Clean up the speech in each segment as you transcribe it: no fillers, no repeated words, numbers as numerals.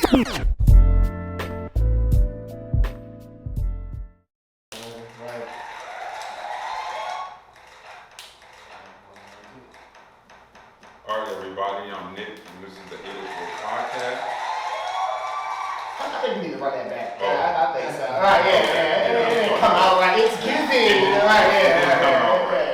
Alright, everybody, I'm Nick, and this is the 804 podcast. I think we need to run that back. Oh. Yeah, I think so. Alright, yeah. It didn't come out right. It's confusing. Right, yeah.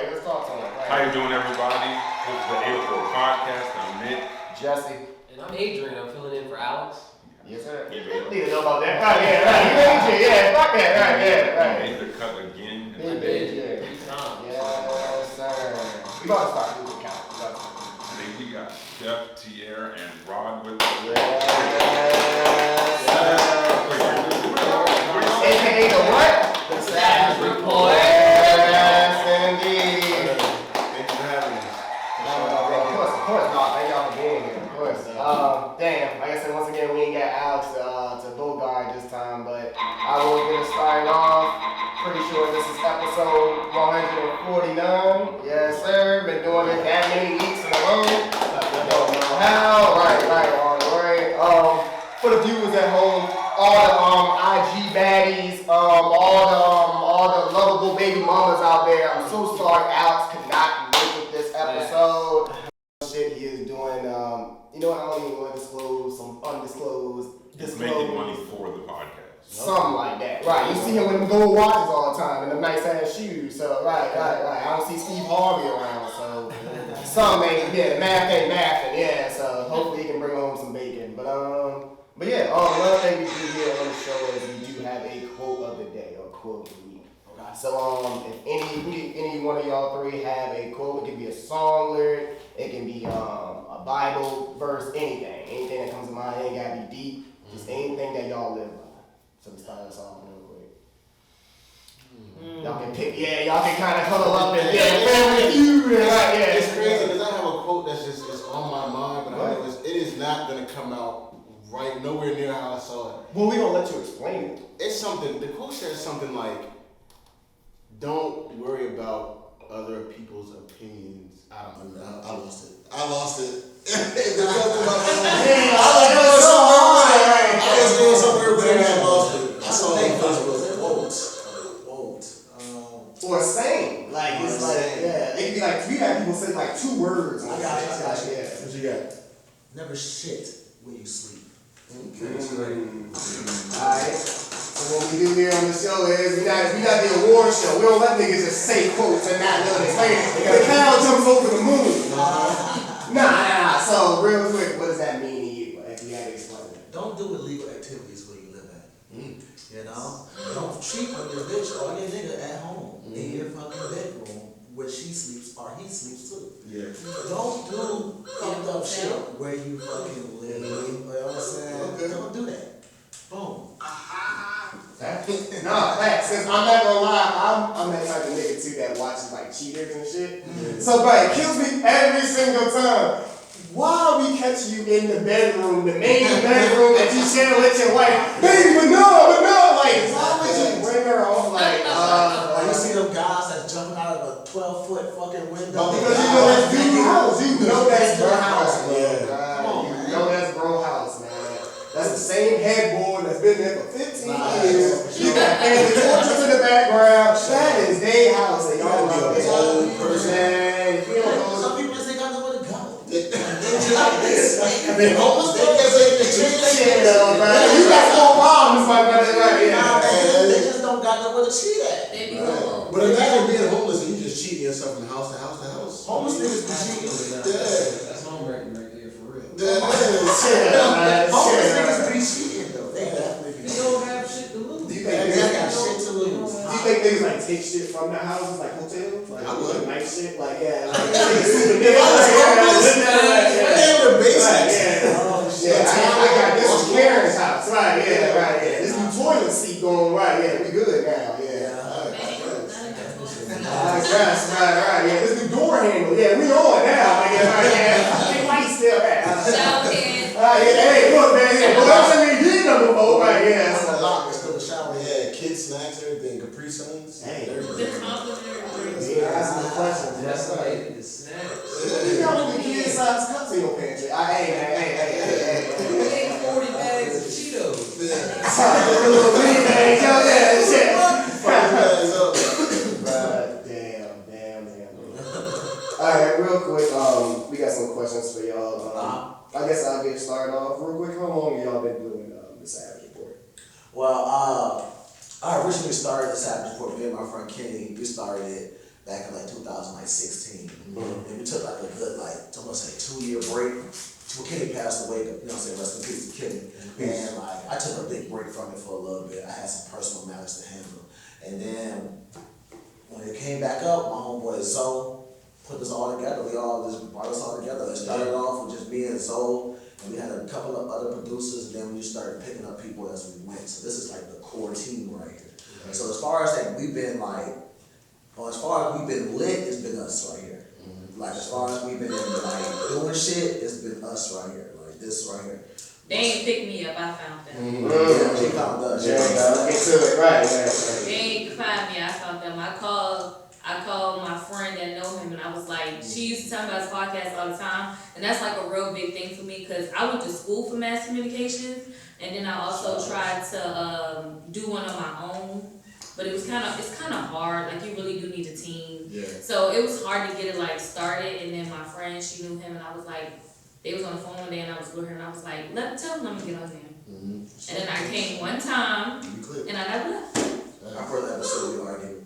Let's talk to him. Right. How you doing, everybody? This is the 804 podcast. I'm Nick. Jesse. And I'm Adrian. I'm filling in for Alex. Yes, sir. You need to know about that. Right, yeah, right. You Adrian, yeah. Fuck that. Right, yeah, right. made the cut again. I did. 3 times. Yes, sir. We about to start doing count. Today we got Jeff, Tierre, and Rod with us. Yes, sir. AKA the what? The Savage Report. Yes, indeed. Thanks for having us. Of course, no, thank y'all for being here, of course. Damn, like I said, once again, we ain't got Alex to Bogart this time, but I will get us started off. Pretty sure this is episode 149. Yes, sir. Been doing it that many weeks in a row. Don't know how. Right, all right. For the viewers at home, all the IG baddies, all the lovable baby mamas out there, I'm so sorry Alex could not make it this episode. Shit he is doing, you know what, I don't even want to disclose some undisclosed. He's making money for the podcast. Something like that. Right. You see him with them gold watches all the time and them nice ass shoes. So right. I don't see Steve Harvey around, so something ain't, yeah, math ain't mathing, yeah, so hopefully he can bring home some bacon. But yeah, another thing we do here on the show is we do have a quote of the day or quote of the week. Okay. So if any one of y'all three have a quote, it can be a song lyric, it can be a Bible verse, anything that comes to mind. It ain't gotta be deep, just anything that y'all live by. So we start us off real quick. Y'all can pick, y'all can kind of huddle up and family feud. It's crazy because I have a quote that's just it's on my mind, but I know it is not gonna come out right nowhere near how I saw it. Well, we gonna let you explain it. It's something. The quote says something like, "Don't worry about other people's opinions." I don't know. I lost it. I lost it. I was going somewhere, but I lost it. I saw it quote. Or saying, like it's like it can be like we have people say like 2 words. I got you. Yeah. What you got? Never shit when you sleep. Alright. So what we do here on the show is we got the award show. We don't let niggas just say quotes and not let it explain it. The cow jumps over the moon. Nah. So real quick, what does that mean to you? If you had to explain it. Don't do illegal activities where you live at. You know? Don't cheat on your bitch or your nigga at home in your fucking bedroom where she sleeps or he sleeps too. Yeah. Don't do fucked up shit where you fucking live. You know what I'm saying? Okay. Don't do that. Boom. Nah, facts. Cause I'm not gonna lie, I'm that type of nigga too that watches like cheaters and shit. So, but it kills me every single time. Why we catch you in the bedroom, the main bedroom that you share with your wife? Baby, but no, like, why would you bring her on like, you see them guys that's jumping out of a 12-foot fucking window? because you know that's dude's house. You know that's bro house, bro. Come on, man. You know that's bro house, man. That's the same headboard that's been there for 15 years. You got family portraits in the background. That is their house. And y'all love this old person. You don't know. Some people just think I know where to go. I mean, homeless people say the shit though, man. You got 4 problems, my brother. They just don't got nowhere to cheat at. But imagine being homeless and you just cheating yourself from house to house to house. Homeless niggas be cheating. That's home wrecking right there for real. Homeless niggas be cheating though. They definitely be They don't have shit to lose. Do you They got shit to lose. think niggas like take shit from the houses, like hotels? Like, I would. nice shit, like, yeah. Like, I got this is Karen's house, right, yeah. This new toilet seat going, right, yeah, we good now, yeah. Right, yeah, this new door handle, yeah, we on now, like, yeah. Hey, why you still at? Hey, look, man, yeah, well, that's what we did number 4, right, yeah. That's a lot. Let's go to shower. Yeah, kids, snacks, everything, Capri Suns. Hey. Yeah, That's the question. That's like the snacks. You got the kid size cups in your pantry. Hey. 40 bags of real quick, how long have y'all been doing the Savage Report? Well, I originally started the Savage Report. Me and my friend Kenny, we started it back in like 2016. And we took like a good, like, I'm gonna say 2-year break. Kenny passed away, you know what I'm saying, rest in peace to Kenny. And like, I took a big break from it for a little bit. I had some personal matters to handle. And then when it came back up, my homeboy Zoe put this all together. We all just brought us all together. It started off with just me and Zoe, and we had a couple of other producers, and then we just started picking up people as we went. So this is like the core team right here. So as far as like we've been like, or as far as we've been lit, it's been us right here. Like as far as we've been like doing shit, it's been us right here. Like this right here. They ain't picked me up, I found them. Yeah, she found us. Yeah, get to it, right. They ain't find me, I found them. I called my friend that know him, and I was like, she used to tell me about his podcast all the time, and that's like a real big thing for me, because I went to school for mass communications, and then I also tried to do one on my own, but it's kind of hard, like you really do need a team. Yeah. So it was hard to get it like started, and then my friend, she knew him, and I was like, they was on the phone one day, and I was with her, and I was like, tell them let me get on there. And then I came one time, and I never left. Our first episode, we argued.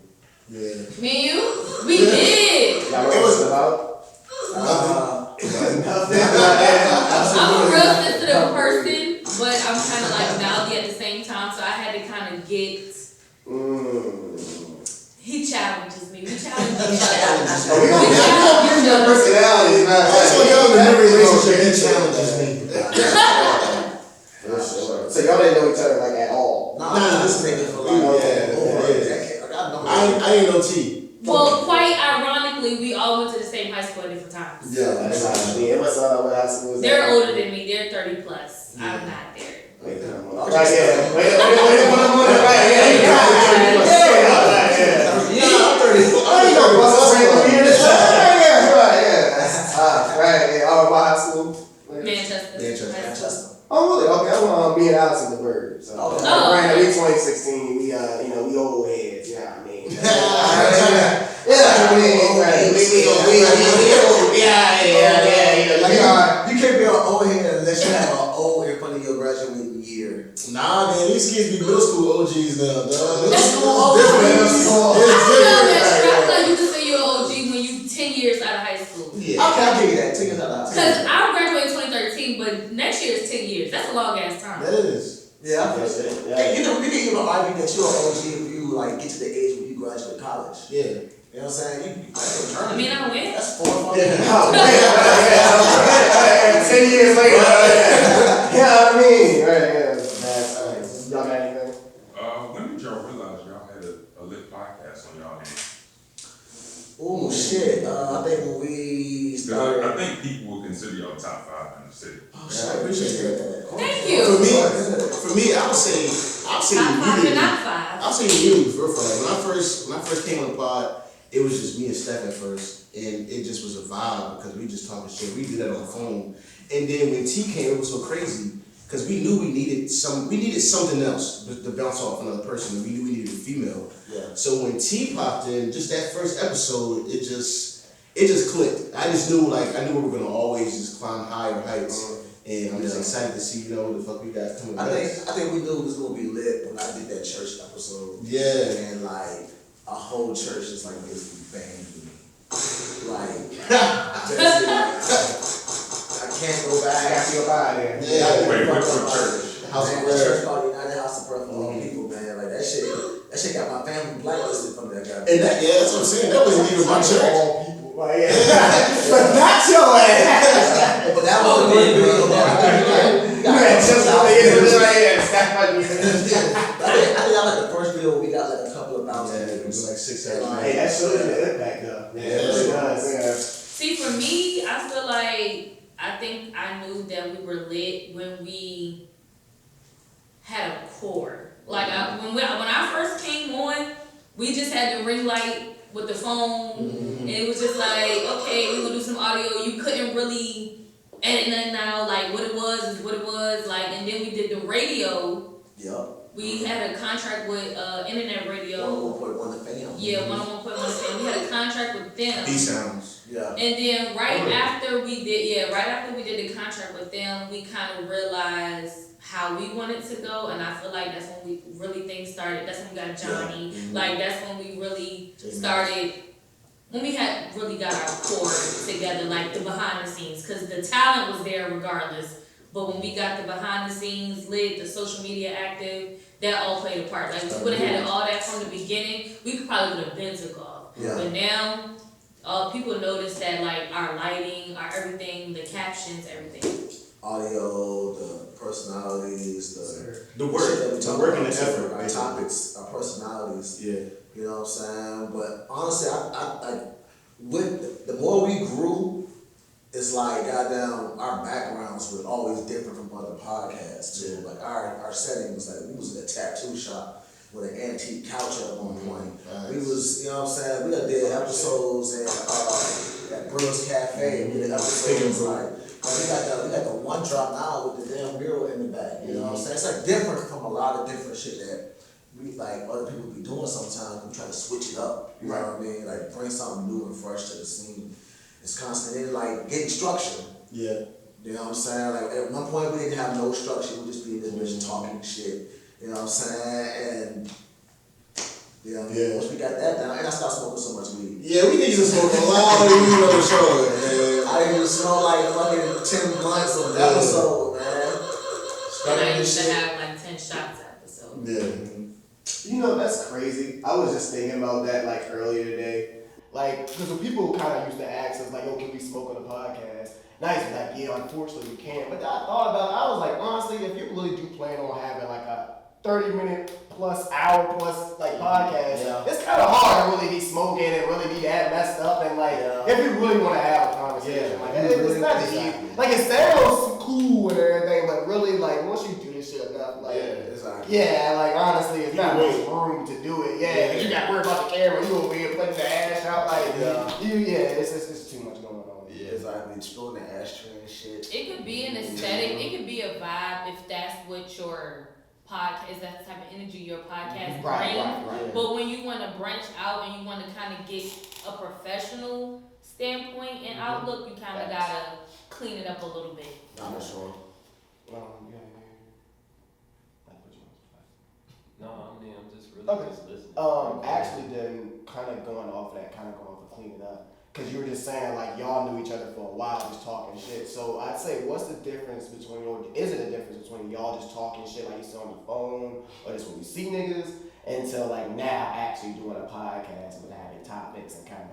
Yeah. Me and you? We did. Y'all know what it's about? I'm a real sensitive person, but I'm kind of like mouthy at the same time, so I had to kind of get. He challenges me. We challenge each other. We gonna get your personalities, man. That's what y'all in every relationship, he challenges me. So y'all didn't know each other like at all? Nah, this nigga for like over a decade. I ain't no T. Well, quite ironically, we all went to the same high school at different times. Yeah, that's what high school was. They're older than me. They're 30 plus. I'm not there. Right, yeah. Wait, right, yeah. I'm 30. I ain't no bust right, yeah. Oh, my high school? Manchester. Oh, really? Okay, I'm me and Alex in the Bird. So, right, we 2016. We old heads. You know what I mean? You can't be an old head unless you have an old in front of your graduating year. Nah, man, these kids be middle school OGs now, dog. That's cool. I feel like you can say you're an OG when you 10 years out of high school. Yeah. I'll give you that. 10 years out of high school. Because I graduated in 2013, but next year is 10 years. That's a long ass time. That is. Yeah, I feel that. Hey, you know, we can even argue that you're an OG if you like get to the age when you graduate college. Yeah. You know what I'm saying? I mean, I went. That's 4 10 years later. Yeah, I mean, right, yeah. Y'all got anything? When did y'all realize y'all had a lit podcast on y'all hands? Oh shit! I think when we started, I think people will consider y'all top 5 in the city. Oh shit! I appreciate that. Thank you. For me, I would say Top 5 and not 5. I'll say immediately for like when I first came on the pod, it was just me and Steph at first, and it just was a vibe because we just talking shit. We did that on the phone, and then when T came, it was so crazy because we knew we needed something else to bounce off another person, and we knew we needed a female. Yeah. So when T popped in, just that first episode, it just clicked. I knew we were gonna always just climb higher heights. And I'm just excited to see, what the fuck we got coming. I think we knew it was gonna be lit when I did that church episode. Yeah. And like a whole church is like basically banged with me. Like I can't go back. I got to go by there. Yeah. Wait, what church? House of The church Prayer. called United House of Prayer for all people, man. Like that shit got my family blacklisted from that guy. And that's what I'm saying. That wasn't even my church. All people. Like, but not your ass. But that was a good video. You had just right here. I think I like the first video we got like a couple of thousand. It was like 6, 7. Hey, that shows the impact though. Yeah, it really does. Yeah. See, for me, I feel like I think I knew that we were lit when we had a core. Like when I first came on, we just had the ring light with the phone, and it was just like, okay, we're gonna do some audio. You couldn't really edit nothing out. Like what it was is what it was. Like, and then we did the radio. Yep. We had a contract with internet radio. 101.1 the fam. Yeah, 101.1 FM. We had a contract with them. B-Sounds. Yeah. And then right after we did the contract with them, we kind of realized how we wanted to go, and I feel like that's when we really things started. That's when we got Johnny. Like that's when we really started. When we had really got our core together, like the behind the scenes, because the talent was there regardless. But when we got the behind the scenes lit, the social media active, that all played a part. Like if we would have had all that from the beginning, we could probably would have been took off. Yeah. But now, people notice that like our lighting, our everything, the captions, everything. Audio, the personalities, The work and the effort, our right? topics, our personalities. Yeah. You know what I'm saying? But honestly, I with the more we grew, it's like goddamn our backgrounds were always different from other podcasts too. Like our setting was like we was in a tattoo shop with an antique couch at one point. We was, you know what I'm saying, we done did episodes at Brewers Cafe. We did episodes like we got the one drop now with the damn mural in the back. You know what I'm saying? It's like different from a lot of different shit that we like other people be doing sometimes. We try to switch it up. You know what I mean? Like bring something new and fresh to the scene. It's constantly like getting structure. Yeah. You know what I'm saying? Like at one point we didn't have no structure. We just be in this bitch talking shit. You know what I'm saying? And you know, once we got that down, and I stopped smoking so much weed. Yeah, we need to smoke a lot of weed on the show, man. I didn't even smoke like fucking 10 blunts of an episode, man. And I used to have like 10 shots an episode. Yeah. You know, that's crazy. I was just thinking about that like earlier today. Like, because when people kind of used to ask us, like, oh, can we smoke on the podcast? And I used to be like, yeah, unfortunately we can't. But I thought about it. I was like, honestly, if you really do plan on having like a 30-minute plus hour plus like podcast, it's kind of hard to really be smoking and really be that messed up. And like, if you really want to have a conversation, like, it's not easy. Like, it sounds cool and everything, but really, like, once you do this shit enough, like, like, honestly, it's not much room to do it. Because you got to worry about the camera, you over here putting the ash out, like, it's too much going on. It's like exploding the ashtray and shit. It could be an aesthetic, it could be a vibe if that's what your podcast, that's the type of energy your podcast brings. Right. But when you want to branch out and you want to kind of get a professional standpoint and outlook, you kind of got to clean it up a little bit. Not for sure. No, I mean, I'm just really Okay. just listening. Actually, then kind of going off cleaning up, because you were just saying like y'all knew each other for a while, just talking shit. So I'd say, what's the difference between, or is it a difference between y'all just talking shit like you see on your phone, or just when we see niggas, until like now actually doing a podcast with having topics and kind of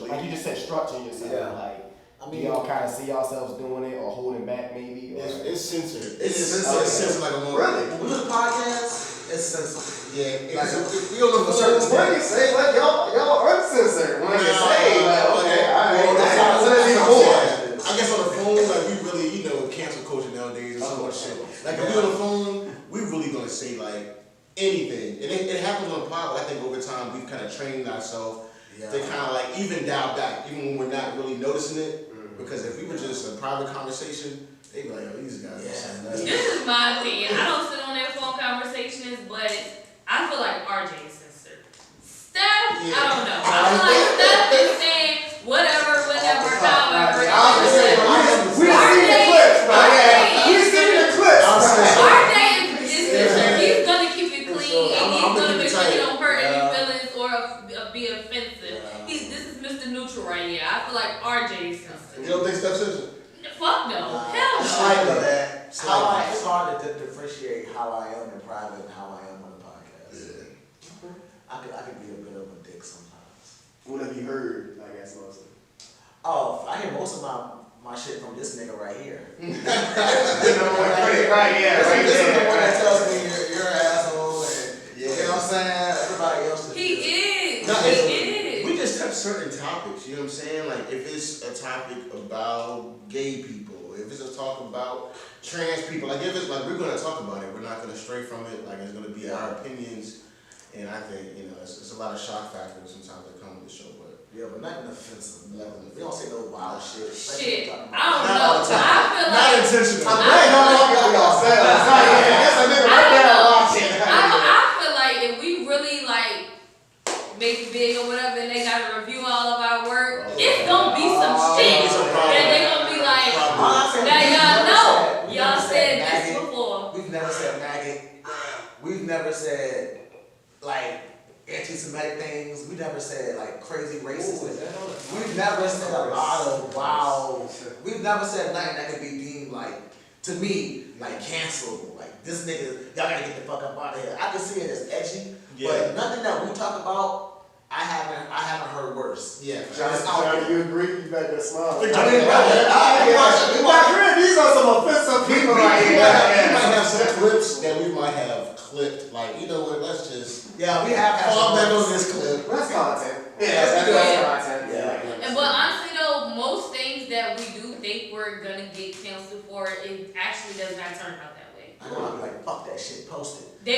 like you just said, structuring yourself. Like, do y'all kind of see yourselves doing it or holding back maybe? Or? It's censored. It's censored like a little. Really? When we do the podcast, it's censored. Yeah. Like, we don't know for certain. When you say like y'all uncensored. When you say like, okay, Well, that's that's how even more. I guess on the phone, like we really, cancel culture nowadays and so much shit. Like if we on the phone, we really gonna say like anything. And it happens on the pod, but I think over time we've kind of trained ourselves to kind of like even dial back, even when we're not really noticing it. Because if we were just a private conversation, they'd be like, oh, these guys. This is my opinion. I don't sit on their phone conversations, but I feel like RJ is censored. Steph, I don't know. I feel like Steph is saying whatever, whenever, however. We see the clips, right? We see the clips. RJ is censored. He's gonna keep it clean, and he's gonna make sure he don't hurt any feelings or be offensive. This is Mr. Neutral right here. I feel like RJ is censored. You don't think Steph's censored? Fuck no. Hell no. It's hard to differentiate how I am in private and how I am on the podcast. Yeah. I could be a bit of a dick sometimes. What have you heard? I guess mostly. Oh, I hear most of my shit from this nigga right here. Right, yeah, right This is the one that there. tells me you're an asshole and you know what I'm saying? Everybody else is. He is. No, He is. we just touch certain topics, you know what I'm saying? Like if it's a topic about gay people, if it's a talk about trans people, like if it's like we're gonna talk about it, we're not gonna stray from it, like it's gonna be our opinions. And I think, it's a lot of shock factors sometimes that come with the show, but But nothing offensive. We don't say no wild shit. Shit. I don't Not know. all the time. I feel Not like intentional. I'm glad y'all talking to yourselves. That's a nigga right there watching. I feel like if we really like make it big or whatever, and they gotta review all of our work, it's gonna be some we've never said like anti-Semitic things. We never said like crazy racist. We've never said a lot of wow. We've never said nothing that could be deemed like, to me, like cancelable. Like this nigga, y'all gotta get the fuck up out of here. I can see it as edgy, but nothing that we talk about, I haven't heard worse. Yeah. Johnny, you agree? You better smile. We might agree. These are some offensive people right here. We might have some clips that we might have clipped. Like, you know what? Let's just we have fall back on this clip. That's content. Yeah, that's content. Yeah. And but honestly though, most things that we do think we're gonna get canceled for, it actually does not turn out that way. I know, I'm like, fuck that shit, post it. We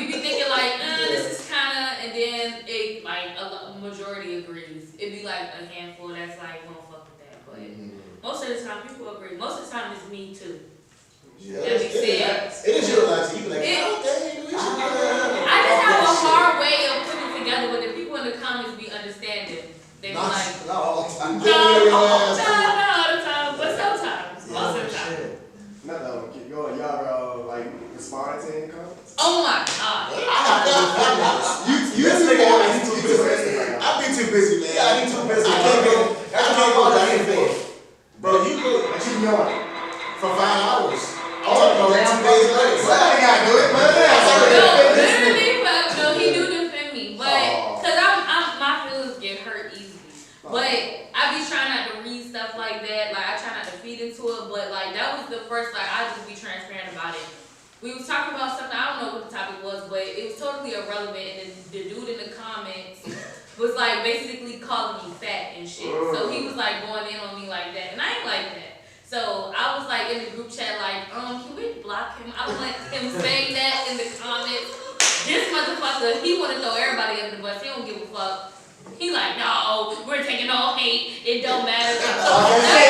be thinking like, this is kinda, and then it like a majority agrees. It'd be like a handful that's like, won't fuck with that. But most of the time people agree. Most of the time it's me too. Yeah, That makes sense. it is your life. You be like, It- oh dang, we should do that. I just have a hard way of putting it together, but the people in the comments be understanding. They be like, Not all the time. no, not all the time, but sometimes, most of the time. No, keep going. Y'all like responding to any comments? Oh my god. You too busy. I've been too busy, man. Yeah, I be too busy. I can't go. I can't go back and forth. Bro, you go But you know it. for 5 hours. I want to go 2 days later. Somebody gotta do it, man. No, literally, no, he do defend me, but cause my feelings get hurt easily. But I be trying not to read stuff like that. Like I try not to feed into it. But like that was the first. Like I just be transparent about it. We was talking about something. I don't know what the topic was, but it was totally irrelevant. And the dude in the comments was like basically calling me fat and shit. So he was like going in on me like that, and I ain't like that. So I was like in the group chat like, can we block him? I want him saying that in the comments. This motherfucker, he wanna throw everybody under the bus. He don't give a fuck. He like, no, we're taking all hate. It don't matter. So that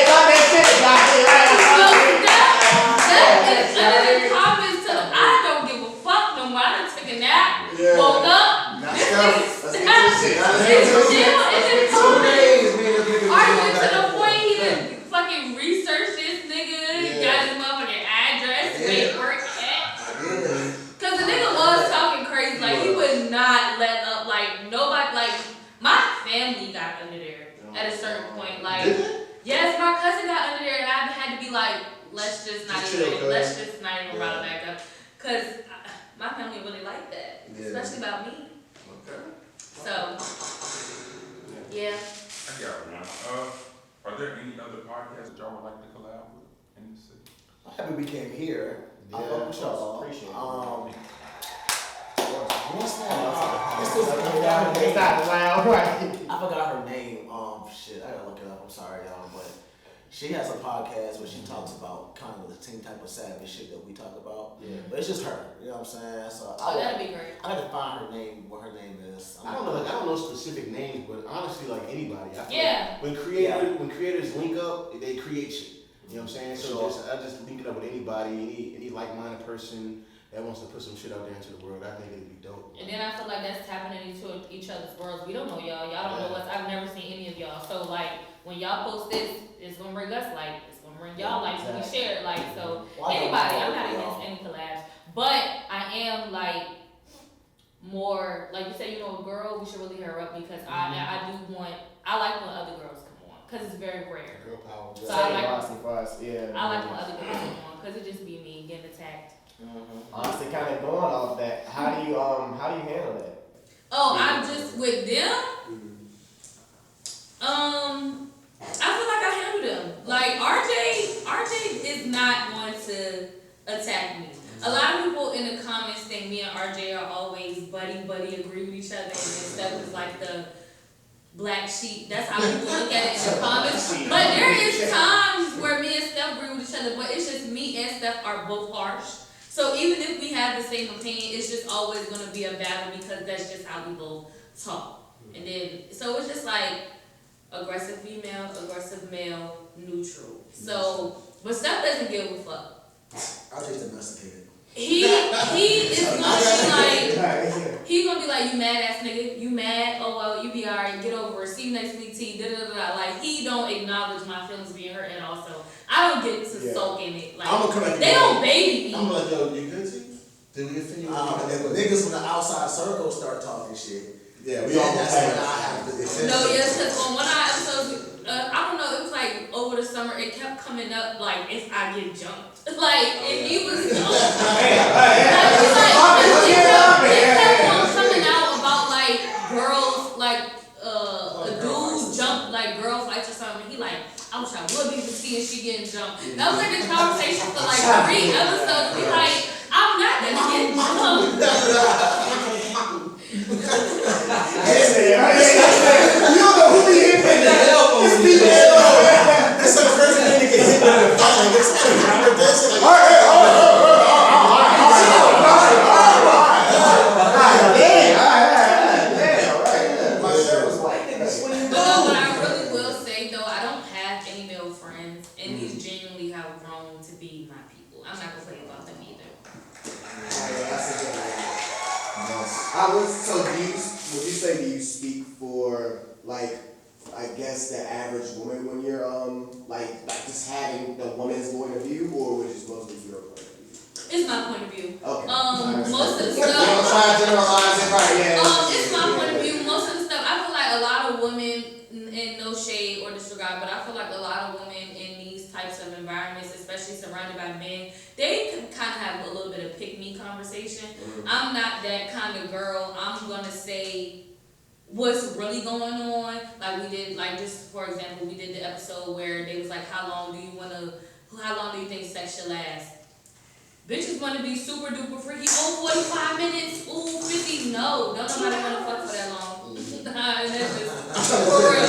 is under the comments to I don't give a fuck no more. I done took a nap, woke up. Arguing to the point he done fucking researched this nigga, got his motherfucking address, where he work at. Cause the nigga was talking crazy, like he would not let up, like nobody, like my family got under there at a certain point, like yes, my cousin got under there, and I had to be like, let's just not even run it back up, cause my family really like that, especially about me. So yeah. I got one. Are there any other podcasts that y'all would like to collab with in the city? I'm happy we came here. I fuck with y'all. Appreciate it. What's It's that? not loud, right? I forgot her name. Shit, I gotta look it up. I'm sorry, y'all, but she has a podcast where she talks about kind of the same type of savage shit that we talk about. Yeah. But it's just her. You know what I'm saying? So That'd be great. I gotta find her name. What her name is? I don't know specific names, but honestly, like anybody. I feel Yeah. like when creators link up, they create shit. You know what I'm saying? So I just link it up with anybody, any like-minded person that wants to put some shit out there into the world. I think it'd be dope. And then I feel like that's tapping into each other's worlds. We don't know y'all. Y'all don't know us. I've never seen any of y'all. So like when y'all post this, it's gonna bring us like, it's gonna bring y'all like, we share it like. So anybody, I'm not against any collabs, but I am like more like you said. You know, a girl, we should really hit her up because I like when other girls come on because it's very rare. Girl power. So I like when other girls come on because it just be me getting attacked. Honestly, kind of going off that. How do you handle that? Oh, I'm just with them. I feel like I handle them. Like RJ is not going to attack me. A lot of people in the comments think me and RJ are always buddy, agree with each other, and then Steph is like the black sheep. That's how people look at it in the comments. But there is times where me and Steph agree with each other, but it's just me and Steph are both harsh. So even if we have the same opinion, it's just always going to be a battle because that's just how we both talk. And then, so it's just like aggressive female, aggressive male, neutral. So, but Steph doesn't give a fuck. I'll just domesticated. He is gonna be like, you mad ass nigga, you mad? Oh well, you be alright, get over it. See you next week, T. Like he don't acknowledge my feelings being hurt, and also I don't get to sulk in it. Like I'm gonna come at they don't baby me. I'm like, yo, you good, T? Did we offend you? If niggas from the outside circle start talking shit, Yeah, we all that's when I have to defend. No, yes, because on one of our episodes, I don't know, it was like over the summer, it kept coming up like if I get jumped. Like, and he was so. It kept on coming out about like girls, like a dude jumped like girl fights or something. He like, I wish I would be with T and she getting jumped. That was like a conversation for like 3 episodes. Be like, I'm not gonna get jumped. You don't know who be hitting that elbow. It's people. That's the first thing to get hit with a fight. Like, it's not a this. My shirt was white. But I really will say though, I don't have any male friends, and these genuinely have grown to be my people. I'm not gonna play about them either. Would you say do you speak for like I guess the average woman when you're like just having the woman's point of view, or which is mostly your point of view? It's my point of view. Okay. Most of the You don't stuff. try to generalize it, right? Yeah. It's my point of view. Most of the stuff, I feel like a lot of women, and no shade or disregard, but I feel like a lot of women in these types of environments, especially surrounded by men, they can kind of have a little bit of pick-me conversation. I'm not that kind of girl. I'm gonna say what's really going on. Like we did, like just for example, we did the episode where they was like, how long do you think sex should last? Bitches want to be super duper freaky. Oh, 45 minutes. Ooh, 50. No, don't nobody want to fuck for that long. Nah, that's just for real.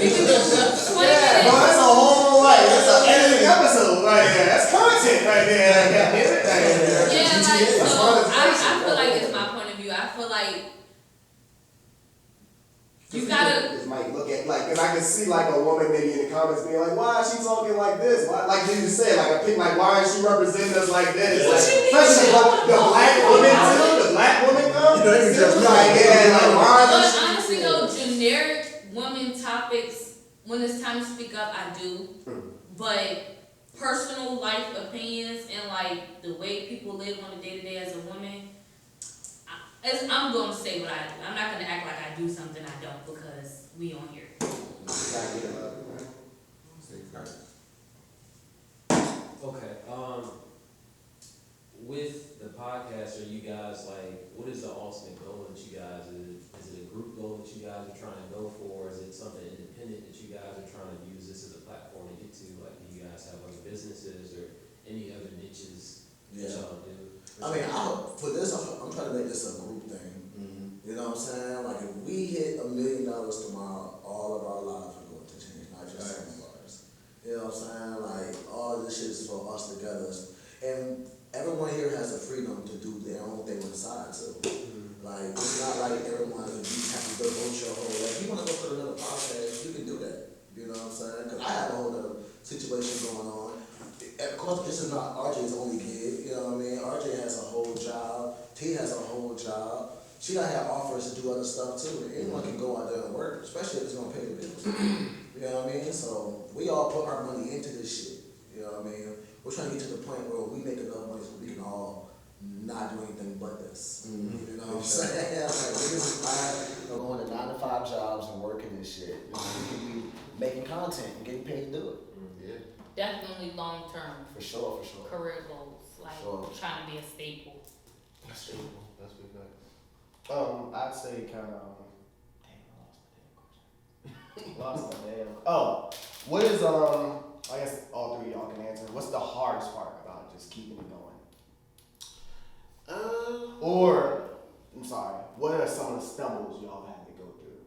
We can do 20 minutes. Well, that's a whole that's an editing episode right there. That's content right there. Yeah, like so. I feel like it's my point of view. I feel like you gotta. Just might look at like, cause I can see like a woman maybe in the comments being like, why is she talking like this? Why, like you said, like a pick, like why is she representing us like this? What Like, you mean? especially the black woman too. The black woman comes. You know, you can just like yeah, like why? But honestly though, generic women topics, when it's time to speak up, I do. But personal life opinions and like the way people live on a day to day as a woman, I'm going to say what I do. I'm not going to act like I do something I don't because we on here. Okay. With the podcast, are you guys like, what is the ultimate goal that you guys, is it a group goal that you guys are trying to go for? Is it something independent that you guys are trying to use this as a platform to get to? Like, do you guys have other businesses or any other niches that y'all do? I mean, for this, I'm trying to make this a group thing. You know what I'm saying? Like, if we hit $1 million tomorrow, all of our lives are going to change, not just some of ours. You know what I'm saying? Like, all this shit is for us together. And everyone here has the freedom to do their own thing on the side, too. Like, it's not like everyone, you have to devote your whole life. If you want to go put another podcast, you can do that. You know what I'm saying? Because I have a whole other situation going on. Of course, this is not RJ's only gig, you know what I mean? RJ has a whole job, T has a whole job. She gotta have offers to do other stuff too. Anyone can go out there and work, especially if it's gonna pay the bills. You know what I mean? So we all put our money into this shit. You know what I mean? We're trying to get to the point where we make enough money so we can all not do anything but this. You know what I'm saying? Like, niggas is fine, going to 9 to 5 jobs and working this shit. We can be making content and getting paid to do it. Definitely long term For sure. career goals, like trying to be a staple. That's big facts. I'd say kind of. Damn, I lost my damn question. Oh, what is I guess all three of y'all can answer. What's the hardest part about just keeping it going? Or, I'm sorry, what are some of the stumbles y'all had to go through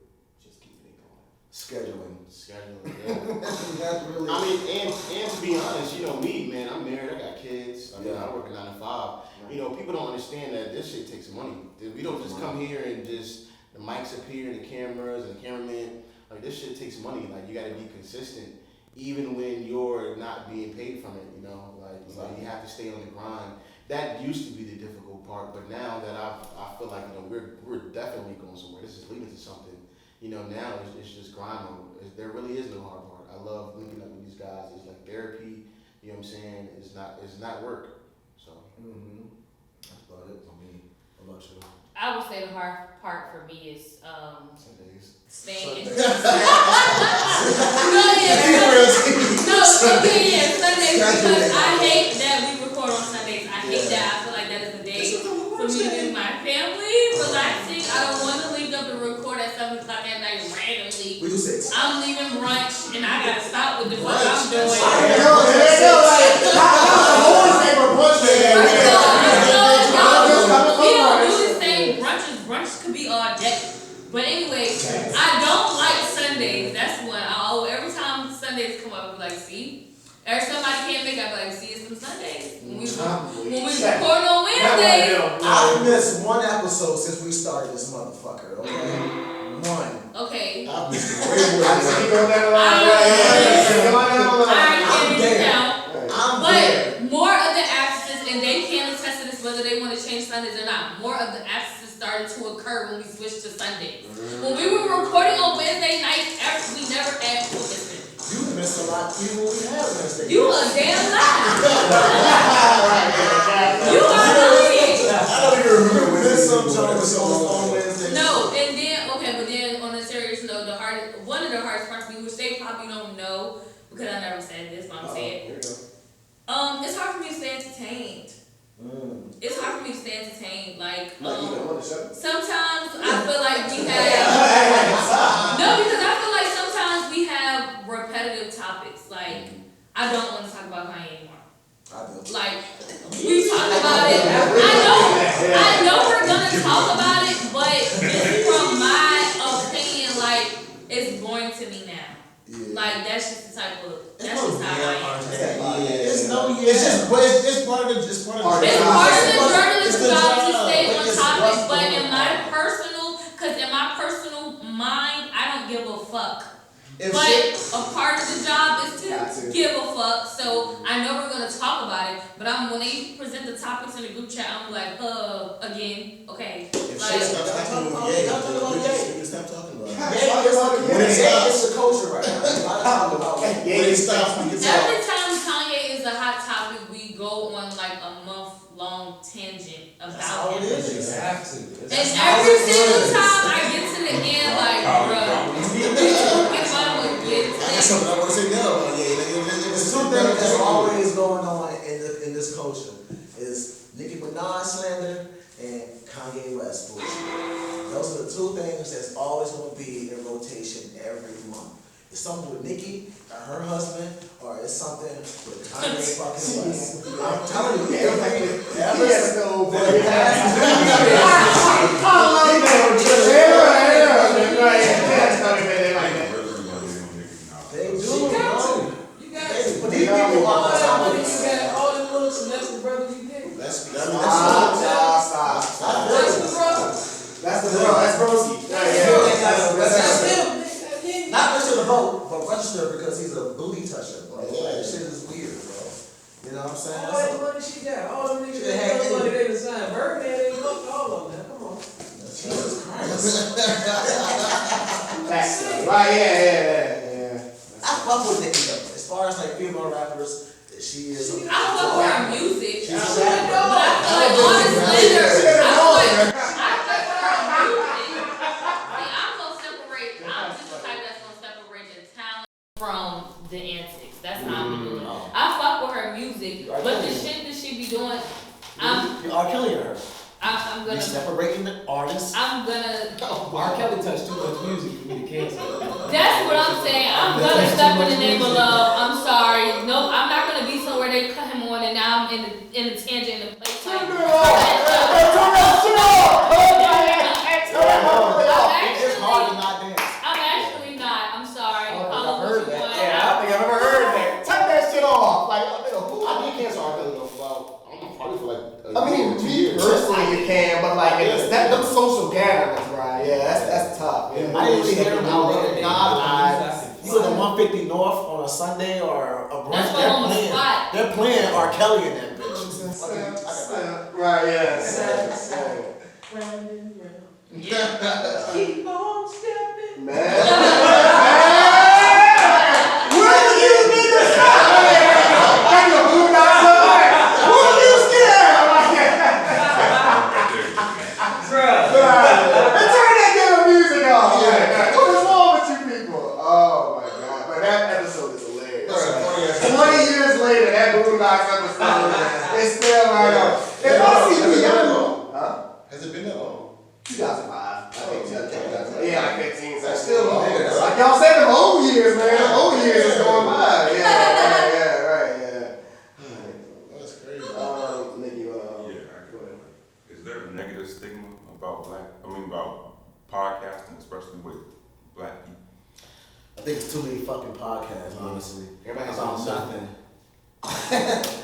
just keeping it going? Scheduling, yeah. That's really. I mean, and to be honest, you know me, man. I'm married. I got kids. I mean, I work a 9 to 5. Right. You know, people don't understand that this shit takes money. We don't just come here and just the mics up here and the cameras and the cameraman. Like this shit takes money. Like you got to be consistent, even when you're not being paid from it. You know, like you have to stay on the grind. That used to be the difficult part, but now that I feel like we're definitely going somewhere. This is leading to something. You know, now it's just grind mode. There really is no hard part. I love linking up with these guys. It's like therapy. You know what I'm saying? It's not work. So. That's about it. you? I would say the hard part for me is Sundays. staying. Sundays. Sundays because I hate that we record on Sundays. I hate that. I feel like that is a day for me to be with my family, relaxing. I don't want to leave up and record at 7 o'clock at night randomly. We do 6. I'm leaving brunch and I gotta stop with the fuck I'm doing. Like, We don't do this thing. Brunch could be all day. But anyway, I don't like Sundays. That's one. Every time Sundays come up, I'm like, see? Or somebody can't make it, I'm like, see, it's some Sundays. When we record on Wednesdays. I've missed one episode since we started this motherfucker, okay? One. Okay. I've missed it way more I than see you that. go down the line. But more of the absences, and they can attest to this whether they want to change Sundays or not, more of the absences started to occur when we switched to Sundays. When we were recording on Wednesday nights, we never had to listen. You missed a lot even when we had Wednesday. You a damn lie. You are lying. I don't even remember We missed some Jones on Wednesday. No, and then but then on a serious note, one of the hardest parts for me, which they probably don't know because I never said this, but I'm saying, it's hard for me to stay entertained. It's hard for me to stay entertained. Like, sometimes I feel like we have because I feel like sometimes we have repetitive topics. Like, I don't want to talk about Kanye anymore. I do. Like, we talked about it. I know we're gonna talk about it, but just from my opinion, like, it's boring to me now. Yeah. Like, that's just the type of, that's just how I am. It's part of the It's part of the journalism job to stay on topic, but in my personal mind, I don't give a fuck. But a part of the job is to give a fuck, so I know we're gonna talk about it, but when they present the topics in the group chat, I'm like, again, okay. If Like, shit stops happening with Ye, we can stop talking about it. It's the culture right now. When it stops, we can talk. every time Kanye is a hot topic, we go on like a month-long tangent about him. You have to. And every single time I get to the end, like, bruh, I got something I want to say now about Ye. There's two things that's always going on in this culture is Nicki Minaj slander and Kanye West bullshit. Those are the two things that's always going to be in rotation every month. It's something with Nicki or her husband, or it's something with Kanye fucking West. I'm telling you, They do, You got to. You got to. But these people all the time. You got all them little semester brothers you get. That's That's the brother. That's broski. Not register to vote, but register because he's a booty toucher, bro. Like, this shit is weird, bro. You know what I'm saying? All that money she got, all them niggas that got money, they done signed. Birdman ain't looked all of them, come on. Jesus Christ. Right, yeah. I fuck with Nicki though. As far as like female rappers, she is. I fuck with her music. She's a But rapper. I feel like all this slander, I'm just the type that's gonna separate the talent from the antics. That's how I'm doing it. I fuck with her music, but the shit that she be doing, You are killing her. I'm You're gonna, separating the artist. I'm gonna, R. Kelly touched too much music for me to cancel. that's what I'm saying. I'm gonna step in the name of love. I'm sorry. Nope, I'm not gonna be somewhere they cut him on and now I'm in the tangent in the place. Like, It's hard to not dance. I'm actually not. I'm sorry. I don't think Call I've it heard what you that. want. Yeah, I don't think I've ever heard that. Turn that shit off. Like, who? I did cancel R. Kelly though for about, I don't know, probably for like a I mean, year, 2 years. personally you can, but like, them social gatherings, right? Yeah, that's tough. Yeah. I didn't really hear him out there. Nah, You was at 150 North on a Sunday or a brunch. That's my home spot. They're playing R. Kelly in that bitch. Right, yeah. Keep on stepping. Man. Where are you niggas at? Got your blue dots on. Who are you scared? Has it been that long? 2005. I think 2005. Yeah, like 15. That's still long. Like y'all said, them old years, man. Them old years is going by. Yeah, right. That's crazy. Nigga, Yeah, go ahead. is there a negative stigma about about podcasting, especially with black people? I think it's too many fucking podcasts, honestly. Everybody has About something.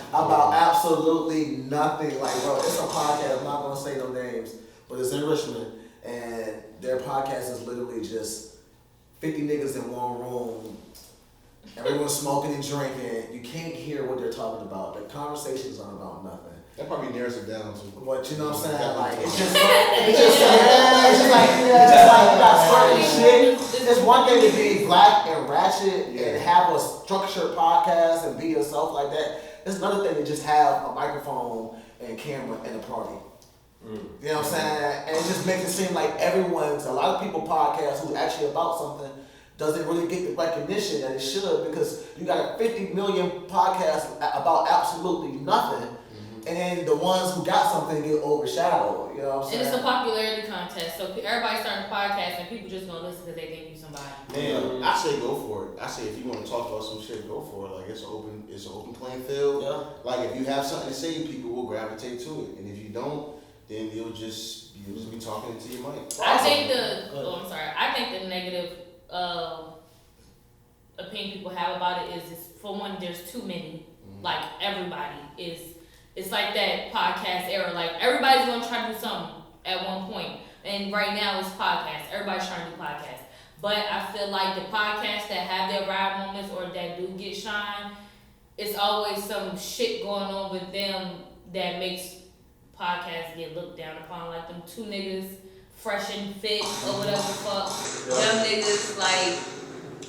About absolutely nothing. Like, bro, it's a podcast. I'm not gonna say no names, but it's in Richmond, and their podcast is literally just 50 niggas in one room. Everyone's smoking and drinking. You can't hear what they're talking about. The conversations aren't about nothing. That probably narrows it down too. But you know what I'm saying? Like, it's just like you got certain shit. It's one thing to be black and ratchet and have a structured podcast and be yourself like that. It's another thing to just have a microphone and camera and a party. You know what I'm saying? And it just makes it seem like a lot of people podcast who's actually about something doesn't really get the recognition that it should, because you got a 50 million podcast about absolutely nothing. And then the ones who got something get overshadowed, you know what I'm saying? And it's a popularity contest, so everybody's starting a podcast and people just gonna listen because they think you somebody. Man, I say go for it. I say if you want to talk about some shit, go for it. Like it's an open playing field. Yeah. Like if you have something to say, people will gravitate to it, and if you don't, then you'll just be talking into your mic. I think I think the negative opinion people have about it is for one, there's too many. Like everybody is. It's like that podcast era. Like everybody's gonna try to do something at one point, and right now it's podcasts. Everybody's trying to do podcasts, but I feel like the podcasts that have their ride moments or that do get shine, it's always some shit going on with them that makes podcasts get looked down upon. Like them two niggas, fresh and fit or whatever the fuck. Them niggas, like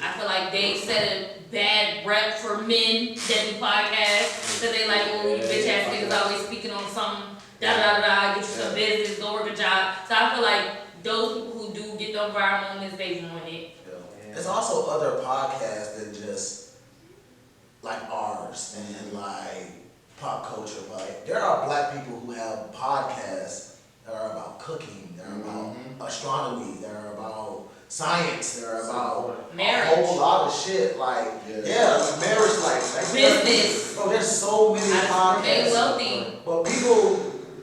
I feel like they set a bad rep for men that do podcasts, cause they like, oh, you bitch ass niggas always speaking on something, get you some business, go work a job. So I feel like those people who do get those viral moments, they want it. There's also other podcasts than just like ours and like pop culture. Like there are black people who have podcasts that are about cooking, they're about astronomy, they're about science, they're about marriage. A whole lot of shit. Like marriage, like business. Bro, there's so many podcasts. They wealthy. But people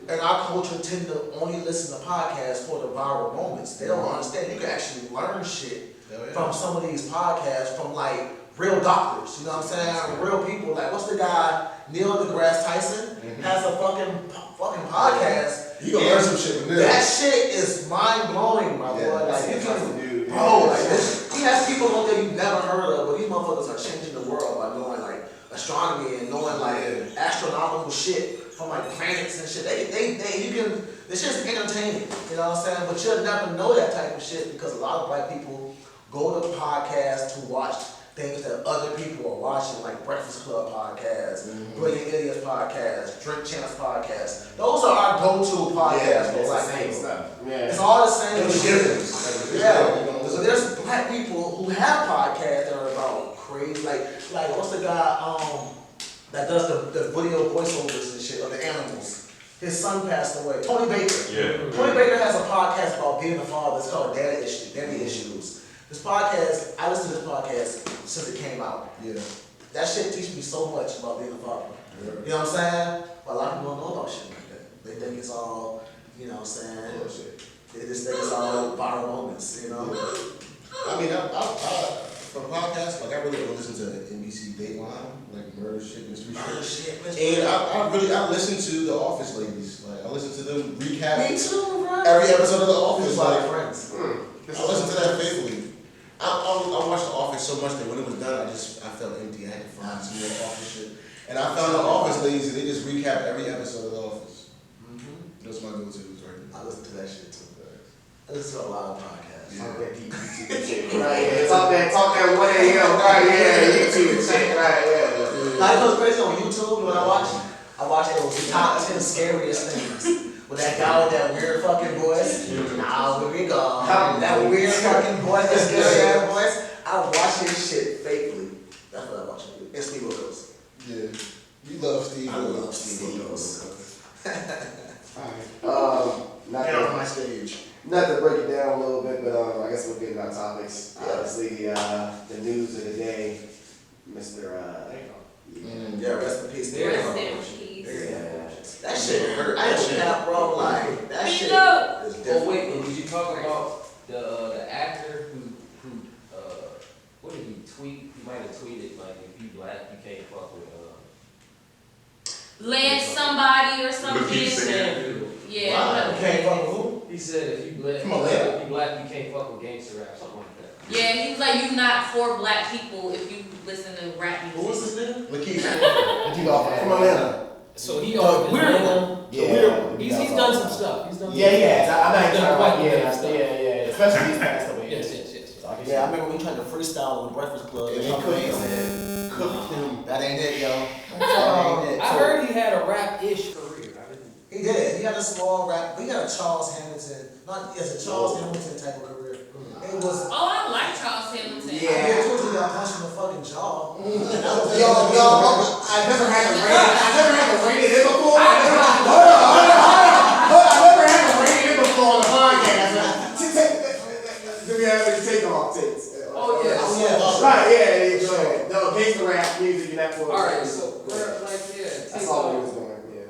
in our culture tend to only listen to podcasts for the viral moments. They don't understand you can actually learn shit from some of these podcasts from like real doctors. You know what I'm saying? Real people. Like what's the guy Neil deGrasse Tyson has a fucking podcast. You gonna learn some shit from this. That shit is mind blowing, my boy. Like you can. Bro, like he has people on there you've never heard of, but these motherfuckers are changing the world by knowing like astronomy and knowing like astronomical shit from like planets and shit. This shit's entertaining, you know what I'm saying? But you'll never know that type of shit because a lot of black people go to podcasts to watch things that other people are watching, like Breakfast Club podcasts, Brilliant Idiots podcasts, Drink Champs podcasts. Those are our go-to podcasts for black people. It's all the same shit. So there's black people who have podcasts that are about crazy, like what's the guy that does the video voiceovers and shit of the animals? His son passed away. Tony Baker. Yeah. Tony Baker has a podcast about being a father. It's called Daddy Issues. This podcast, I listen to this podcast since it came out. Yeah. That shit teaches me so much about being a father. Yeah. You know what I'm saying? But a lot of people don't know about shit like that. They think it's all, you know what I'm saying? They just think it's all viral moments, you know? I mean, for podcasts, like I really don't listen to NBC Dateline, like murder shit, mystery shit. And I listen to The Office ladies. Like I listen to them recap. Me too, bro. Every episode of The Office. Like friends. I listen to that faithfully. I watched The Office so much that when it was done, I felt empty. I had to find some more Office shit. And I found The Office ladies, and they just recap every episode of The Office. That's my go-to right now. I listen to that shit too. I listen to a lot of podcasts. Talk that YouTube shit, right? Yeah. Talk that 1 a.m. right? Yeah, YouTube shit, right? Yeah. Like it was crazy on YouTube when I watched those top 10 scariest things. With that guy with that weird fucking voice. Now here we go. That weird fucking voice, that scary ass voice. I watch his shit faithfully. That's what I watch. And Steve Wilkos. Yeah. You love Steve Wilkos. I love Steve Wilkos. Not not to break it down a little bit, but I guess we'll get into our topics. Obviously, the news of the day, Mr. Yeah, rest in peace. Rest in peace. That shit hurt. I ain't that, bro. Like that shit. Look. Is Oh different. wait, and did you talk about the actor who what did he tweet? He might have tweeted like, if you black, you can't fuck with Land somebody or something. Lakeith saying. Yeah. Wow. You can't fuck with who? He said if you black, Come on, Leah. you can't fuck with gangster rap, something like that. Yeah, he was like, you not for black people if you listen to rap music. Who was this nigga? Lakeith. From Atlanta. So he off weird Atlanta. Yeah. He's done some stuff. He's done. Yeah, he has. I'm not He's even done trying quite to, a bit yeah, of stuff. yeah, especially these past couple Yes, years. yes. So I can Yeah, I remember we tried to freestyle on the Breakfast Club. And And they Humphrey cooked said, Cooked him. that ain't it, yo. That ain't it. I heard he had a rap-ish career. I didn't. He did. He had a small rap. He had a Charles Hamilton. Not yes, a Charles Hamilton type of career. It was. Oh, I like Charles Hamilton. Yeah, I told you got punched in the fucking jaw. Yo, I never had to rate it in before. I never had to rate it before on the podcast. Do we have any takeoff takes? Oh yeah. Oh, yeah. Right, yeah, go ahead. No, gangsta rap music and that. All right, so like That's all we was doing. Yeah.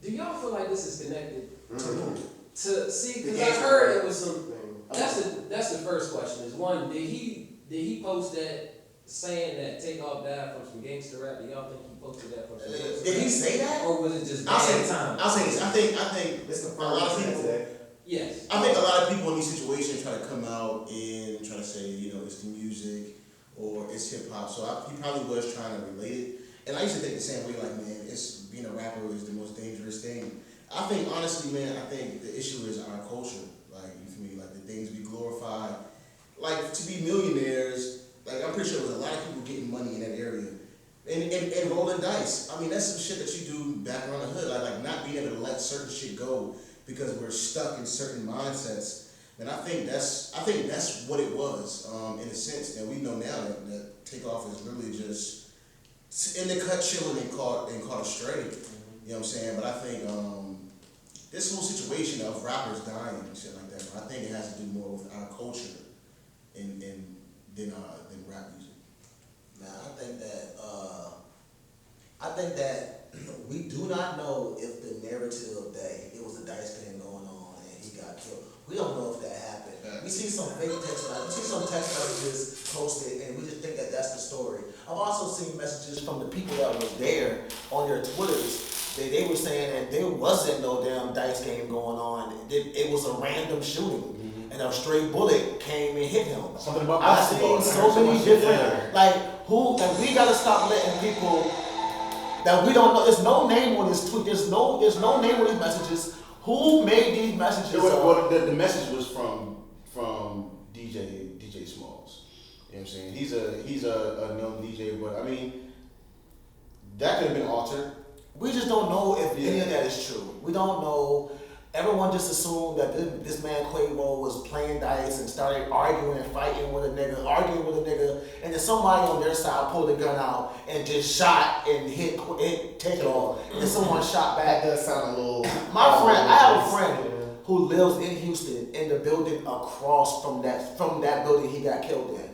do y'all feel like this is connected Mm-hmm. to see? Because I heard it was some. That's the first question. Is one, did he post that saying that Takeoff died from some gangster rap? Do y'all think he posted that from some gangster Did he rap? say that? Or was it just I'll say bad time? I'll say this. I think It's the a lot of first people. Yes. I think a lot of people in these situations try to come out and try to say, it's the music or it's hip hop. So he probably was trying to relate it. And I used to think the same way, like, man, it's being a rapper is the most dangerous thing. I think, honestly, man, I think the issue is our culture. Like, you feel me? Like, the things we glorify. Like, to be millionaires, like, I'm pretty sure there was a lot of people getting money in that area. And rolling dice. I mean, that's some shit that you do back around the hood. Like not being able to let certain shit go because we're stuck in certain mindsets. And I think that's what it was, in a sense. And we know now that Takeoff is really just in the cut chilling and caught astray. You know what I'm saying? But I think this whole situation of rappers dying and shit like that, I think it has to do more with our culture than rap music. Man, I think that we do not know if the narrative that it was a dice game going on and he got killed. We don't know if that happened. We see some fake text messages posted, and we just think that that's the story. I've also seen messages from the people that was there on their Twitters. They were saying that there wasn't no damn dice game going on. It was a random shooting. And a stray bullet came and hit him. Something about I've basketball. seen so many different, like we gotta stop letting people that we don't know. There's no name on this tweet. There's no name on these messages. Who made these messages? Well, the message was from DJ Smalls. You know what I'm saying? He's a known DJ, but I mean that could have been altered. We just don't know if any of that is true. We don't know. Everyone just assumed that this man Quavo was playing dice and started arguing and fighting with a nigga, and then somebody on their side pulled a gun out and just shot and hit Takeoff, and someone shot back. That does sound a little. I have a friend who lives in Houston in the building across from that building he got killed in.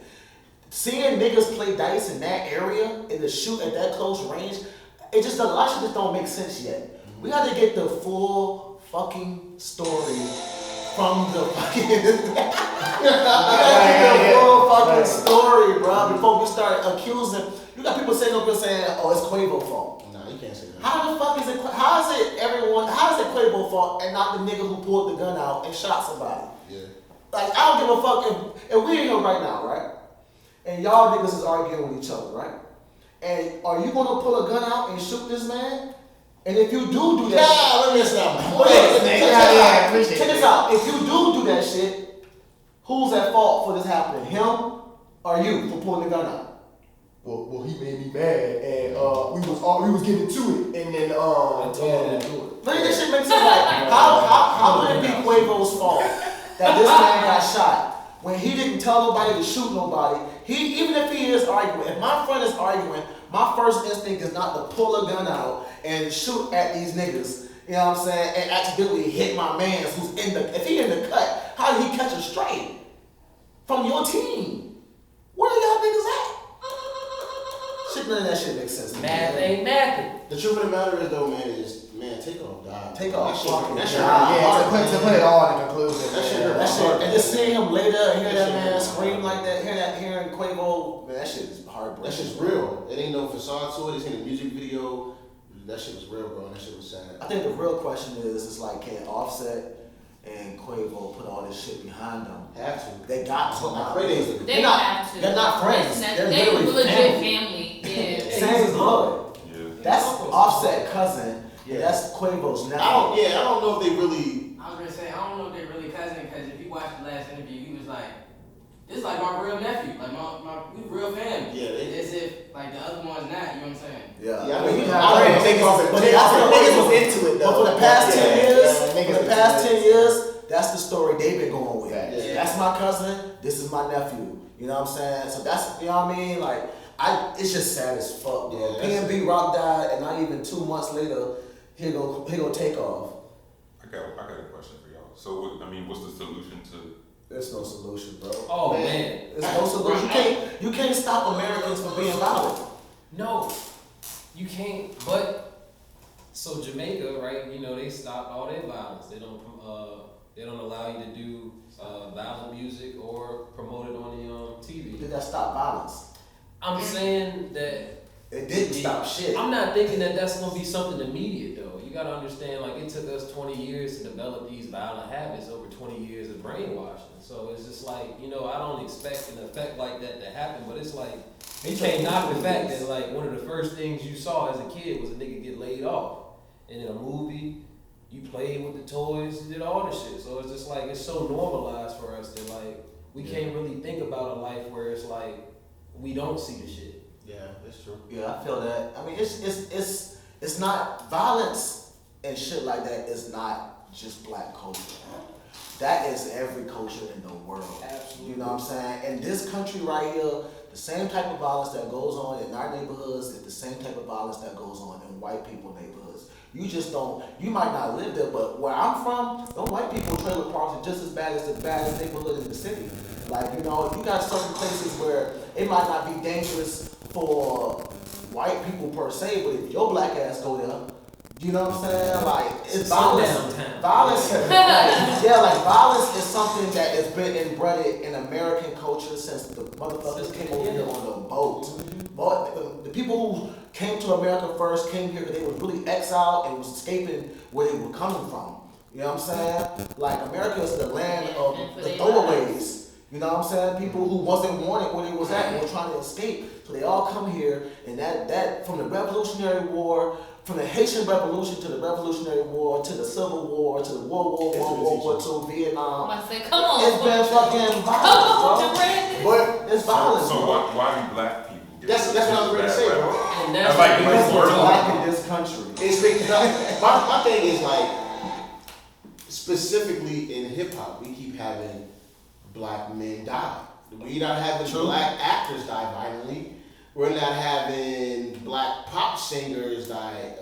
Seeing niggas play dice in that area and to shoot at that close range, it just a lot of shit just don't make sense yet. We got to get the full fucking story from the fucking we gotta get the full fucking story, bro, before we start accusing. You got people saying oh, it's Quavo's fault. Nah, you can't say that. How the fuck is it? How is it Quavo's fault and not the nigga who pulled the gun out and shot somebody? Yeah. Like, I don't give a fuck if we in here right now, right? And y'all niggas is arguing with each other, right? And are you gonna pull a gun out and shoot this man? And if you do that, Let me stop. check this out. If you do that shit, who's at fault for this happening? Him or you for pulling the gun out? Well, he made me mad, and we was getting to it, and then I told him to do it. Look at this shit makes sense. Like, how would it be Quavo's fault that this man got shot when he didn't tell nobody to shoot nobody? Even if he is arguing, if my friend is arguing, my first instinct is not to pull a gun out and shoot at these niggas. you know what I'm saying, and accidentally hit my man who's if he in the cut, how did he catch a straight from your team? Where y'all niggas at? Shit, none of that shit makes sense. Math ain't mathing. The truth of the matter is though, man, take off God. Take off fucking that shit. God. Yeah, to put it all in conclusion. That shit man. hurt. That shit, and just seeing him later and hear that That man shit- scream like that, hearing Quavo, man, that shit is heartbreaking. That shit's real. It ain't no facade to it. It's in a music video. That shit was real, bro. And that shit was sad. I think the real question is, it's like, can Offset and Quavo put all this shit behind them? Have to. They got to. I pray they do. They have to. They're not friends. They're They literally legit family. family. Yeah. Same blood. Yeah. That's Offset cousin. Yeah. That's Quavo's nephew. I don't know if they really. I was gonna say, I don't know if they're really cousin, because if you watch the last interview, he was like, this is like my real nephew, like we real family. Yeah, they. As if, like, the other one's not, you know what I'm saying? Yeah. Yeah, I But mean, you I have don't friends. think off But the that's tip. what niggas was into it But for the past 10 Yeah, years, niggas for the was past into 10 years, that's the story they've been going with. Yeah. That's my cousin, this is my nephew. You know what I'm saying? So that's, you know what I mean? Like, it's just sad as fuck, bro. Yeah, P&B Rock died, and not even 2 months later, he go take off. I got a question for y'all. So, what's the solution to? There's no solution, bro. Oh man. There's no solution. You can't stop Americans from being violent. No, you can't. But so Jamaica, right? You know, they stopped all their violence. They don't allow you to do violent music or promote it on the TV. Did that stop violence? I'm saying that It didn't stop shit. I'm not thinking that that's gonna be something immediate though. You gotta understand, like, it took us 20 years to develop these violent habits over 20 years of brainwashing. So it's just like, you know, I don't expect an effect like that to happen, but it's like, you can't knock the fact that, like, one of the first things you saw as a kid was a nigga get laid off. And in a movie, you played with the toys, you did all this shit. So it's just like, it's so normalized for us that, like, we can't really think about a life where it's like, we don't see the shit. Yeah, that's true. Yeah, I feel that. I mean, it's not violence and shit like that is not just black culture. That is every culture in the world. Absolutely. You know what I'm saying? In this country right here, the same type of violence that goes on in our neighborhoods is the same type of violence that goes on in white people neighborhoods. You just don't, you might not live there, but where I'm from, those white people trailer parks are just as bad as the baddest neighborhood in the city. Like, you know, you got certain places where it might not be dangerous for white people per se, but if your black ass go there, you know what I'm saying? Like, it's violence. Violence, like violence is something that has been inbred in American culture since the motherfuckers came over here on the boat. But the people who came to America first came here because they were really exiled and was escaping where they were coming from. You know what I'm saying? Like, America is the land of the throwaways. You know what I'm saying? People who wasn't wanted where they was at and were trying to escape. So they all come here, and that from the Revolutionary War, from the Haitian Revolution to the Revolutionary War to the Civil War to the World War II, Vietnam. I'm about to say, come on. It's been fucking Come violence, on, bro. Durant. But it's violence, So bro. why do black people? Get That's what I was ready to say, bro. And That's that's like Because the we're world. black in this country. It's because my thing is like, specifically in hip hop, we keep having black men die. We not having black actors die violently. We're not having black pop singers die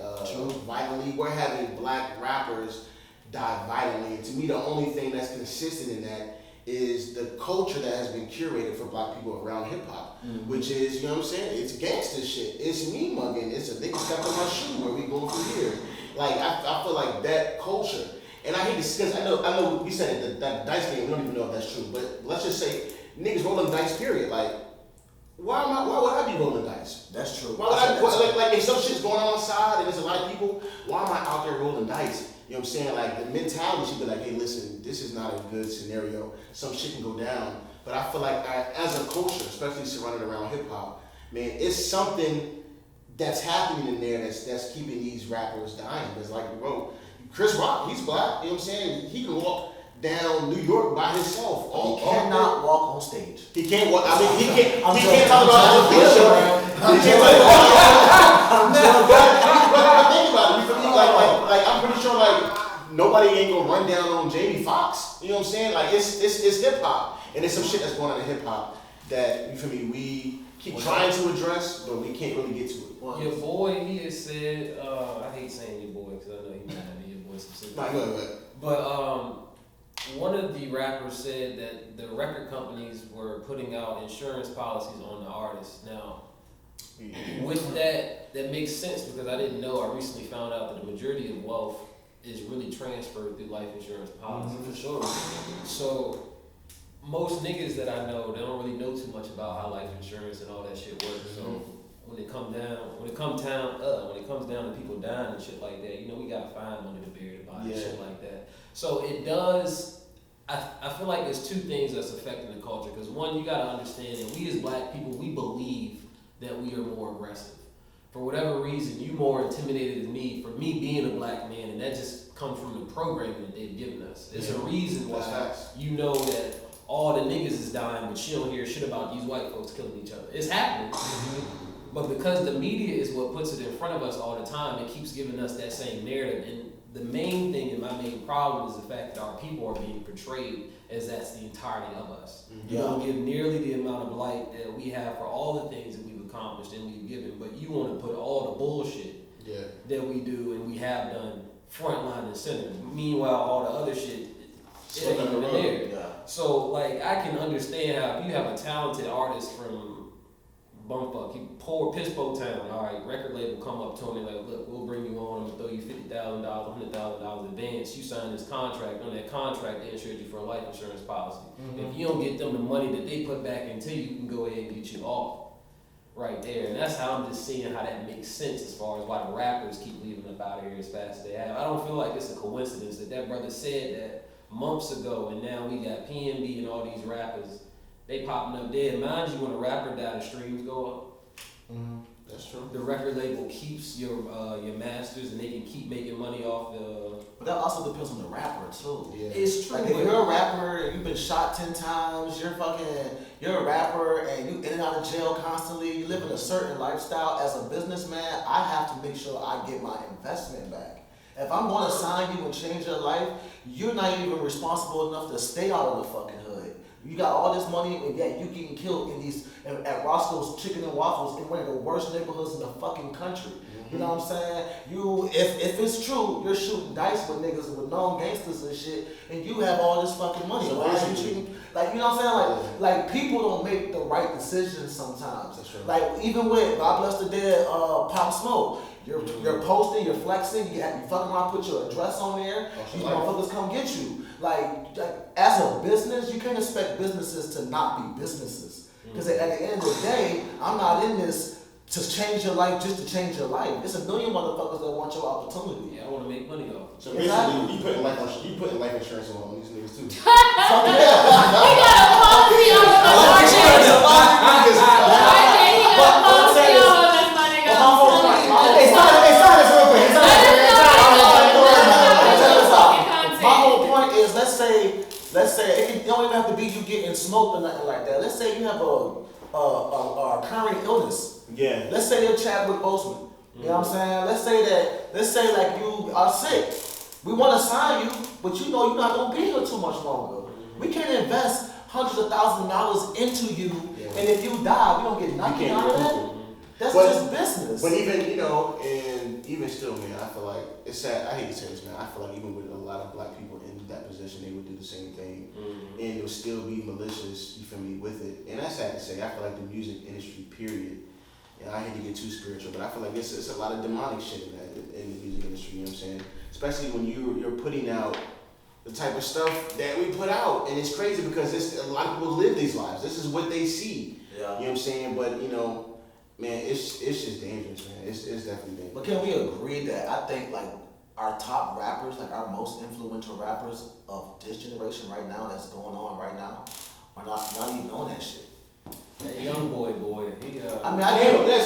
violently. We're having black rappers die violently. And to me, the only thing that's consistent in that is the culture that has been curated for black people around hip hop, which is, you know what I'm saying? It's gangster shit. It's me mugging. It's a nigga step on my shoe. Where we going from here? Like, I feel like that culture. And I hate this because I know we said it, that dice game, we don't even know if that's true, but let's just say niggas rolling dice, period. Like, why would I be rolling dice? That's true. Why would like if some shit's going on outside and there's a lot of people, why am I out there rolling dice? You know what I'm saying? Like, the mentality should be like, hey, listen, this is not a good scenario. Some shit can go down. But I feel like as a culture, especially surrounded around hip hop, man, it's something that's happening in there that's keeping these rappers dying. It's like, bro, Chris Rock, he's black, you know what I'm saying? He can walk down New York by himself. He cannot walk on stage. He can't walk. I mean, he can't I'm talk about joking, his show. He can't talk about but think about it. You feel me? Like I'm pretty sure like nobody ain't gonna run down on Jamie Foxx. You know what I'm saying? Like it's hip hop, and there's some shit that's going on in hip hop that, you feel me, we keep trying to address, but we can't really get to it. Your boy, he has said, I hate saying your boy because I know he's mad at me. Nah, go ahead. But one of the rappers said that the record companies were putting out insurance policies on the artists. Now, with that makes sense because I didn't know. I recently found out that the majority of wealth is really transferred through life insurance policy for sure. So most niggas that I know, they don't really know too much about how life insurance and all that shit works. So when it comes down to people dying and shit like that, you know, we gotta find money to bury the body and shit like that. So it does. I feel like there's two things that's affecting the culture. Because one, you gotta understand that we as black people, we believe that we are more aggressive. For whatever reason, you more intimidated than me for me being a black man, and that just comes from the programming that they've given us. There's a reason why you know that all the niggas is dying, but you don't hear shit about these white folks killing each other. It's happening. But because the media is what puts it in front of us all the time, it keeps giving us that same narrative. And the main thing and my main problem is the fact that our people are being portrayed as that's the entirety of us. You don't give nearly the amount of light that we have for all the things that we've accomplished and we've given, but you want to put all the bullshit that we do and we have done front line and center. Meanwhile, all the other shit, it ain't even there. So, like, I can understand how if you have a talented artist from Bumfuck, poor Pispo Town, all right, record label come up to him and like, look, we'll bring you on, I'm gonna throw you $50,000, $100,000 advance. You sign this contract. On that contract, they insured you for a life insurance policy. If you don't get them the money that they put back into you, you can go ahead and get you off right there. And that's how I'm just seeing how that makes sense as far as why the rappers keep leaving up out of here as fast as they have. I don't feel like it's a coincidence that brother said that months ago, and now we got PNB and all these rappers. They popping up dead. Mind you, when a rapper dies, the streams go up. That's true. The record label keeps your masters, and they can keep making money off the. But that also depends on the rapper too. Yeah. It's true. Like if you're a rapper and you've been shot 10 times, you're a rapper and you in and out of jail constantly, you live in a certain lifestyle. As a businessman, I have to make sure I get my investment back. If I'm going to sign you and change your life, you're not even responsible enough to stay out of the fucking hood. You got all this money, and yet you getting killed at Roscoe's Chicken and Waffles in one of the worst neighborhoods in the fucking country. You know what I'm saying? If it's true, you're shooting dice with niggas with known gangsters and shit, and you have all this fucking money. So why are you cheating? Like, you know what I'm saying? Like people don't make the right decisions sometimes. That's true. Like even with God Bless the Dead, Pop Smoke. You're posting, you're flexing, you fucking around, put your address on there, these motherfuckers come get you. Like as a business, you can't expect businesses to not be businesses. Because at the end of the day, I'm not in this to change your life just to change your life. It's a million motherfuckers that want your opportunity. Yeah, I want to make money off. So basically, you putting life insurance on these niggas too. He got a policy on the He got a policy on this money. My whole point is, let's say it don't even have to be you getting smoked or nothing like that. Let's say you have a current illness. Yeah. Let's say you're Chadwick Boseman. You know what I'm saying? Let's say like you are sick. We want to sign you, but you know you're not gonna be here too much longer. We can't invest hundreds of thousands of dollars into you, and if you die, we don't get nothing out of that. That's just business. But even, and even still, man, I feel like it's sad. I hate to say this, man. I feel like even with a lot of black people in that position, they would do the same thing, and it would still be malicious. You feel me with it? And that's sad to say. I feel like the music industry, period. I hate to get too spiritual, but I feel like it's a lot of demonic shit in the music industry. You know what I'm saying? Especially when you're putting out the type of stuff that we put out, and it's crazy because a lot of people live these lives. This is what they see. Yeah. You know what I'm saying? But man, it's just dangerous, man. It's definitely dangerous. But can we agree that I think like our top rappers, like our most influential rappers of this generation right now, that's going on right now, are not even on that shit. That young boy, he I mean, I get it. We're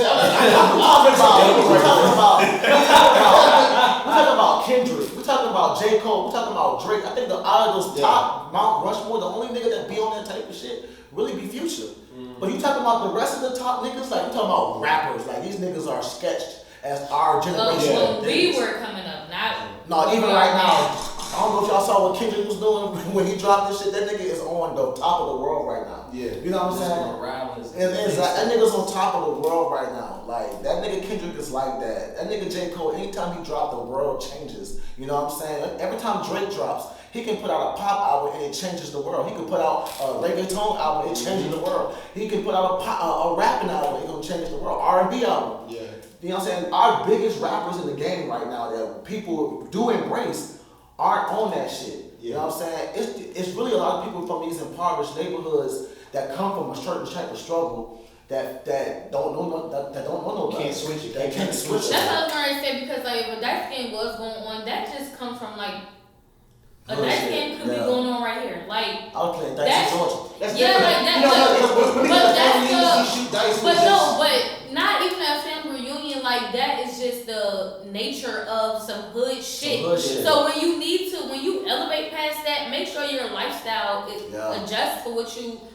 talking about Kendrick. We're talking about J. Cole. We're talking about Drake. I think out of those top Mount Rushmore, the only nigga that be on that type of shit really be Future. But you talking about the rest of the top niggas, like you talking about rappers, like these niggas are sketched as our generation. We were coming up, not No, even right now. I don't know if y'all saw what Kendrick was doing when he dropped this shit. That nigga is on the top of the world right now. Yeah. You know what I'm saying? That nigga's on top of the world right now. Like, that nigga Kendrick is like that. That nigga J. Cole, anytime he drops, the world changes. You know what I'm saying? Every time Drake drops, he can put out a pop album and it changes the world. He can put out a reggaeton album, it changes the world. He can put out a rapping album, it gonna change the world. R&B album. Yeah. You know what I'm saying? Our biggest rappers in the game right now that people do embrace aren't on that shit. You know what I'm saying? It's really a lot of people from these impoverished neighborhoods that come from a certain type of struggle that don't know nobody. Can't switch it. They can't switch it. That's what I was going to say, because like if a dice game was going on, that just comes from like a dice game could be going on right here. Like I was playing dice in Georgia. That's yeah, different. like that. You know, But that's shoot dice but with no, just- but not even a family reunion. Like that is just the nature of some hood shit. Some hood shit. So when you elevate past that, make sure your lifestyle is adjust for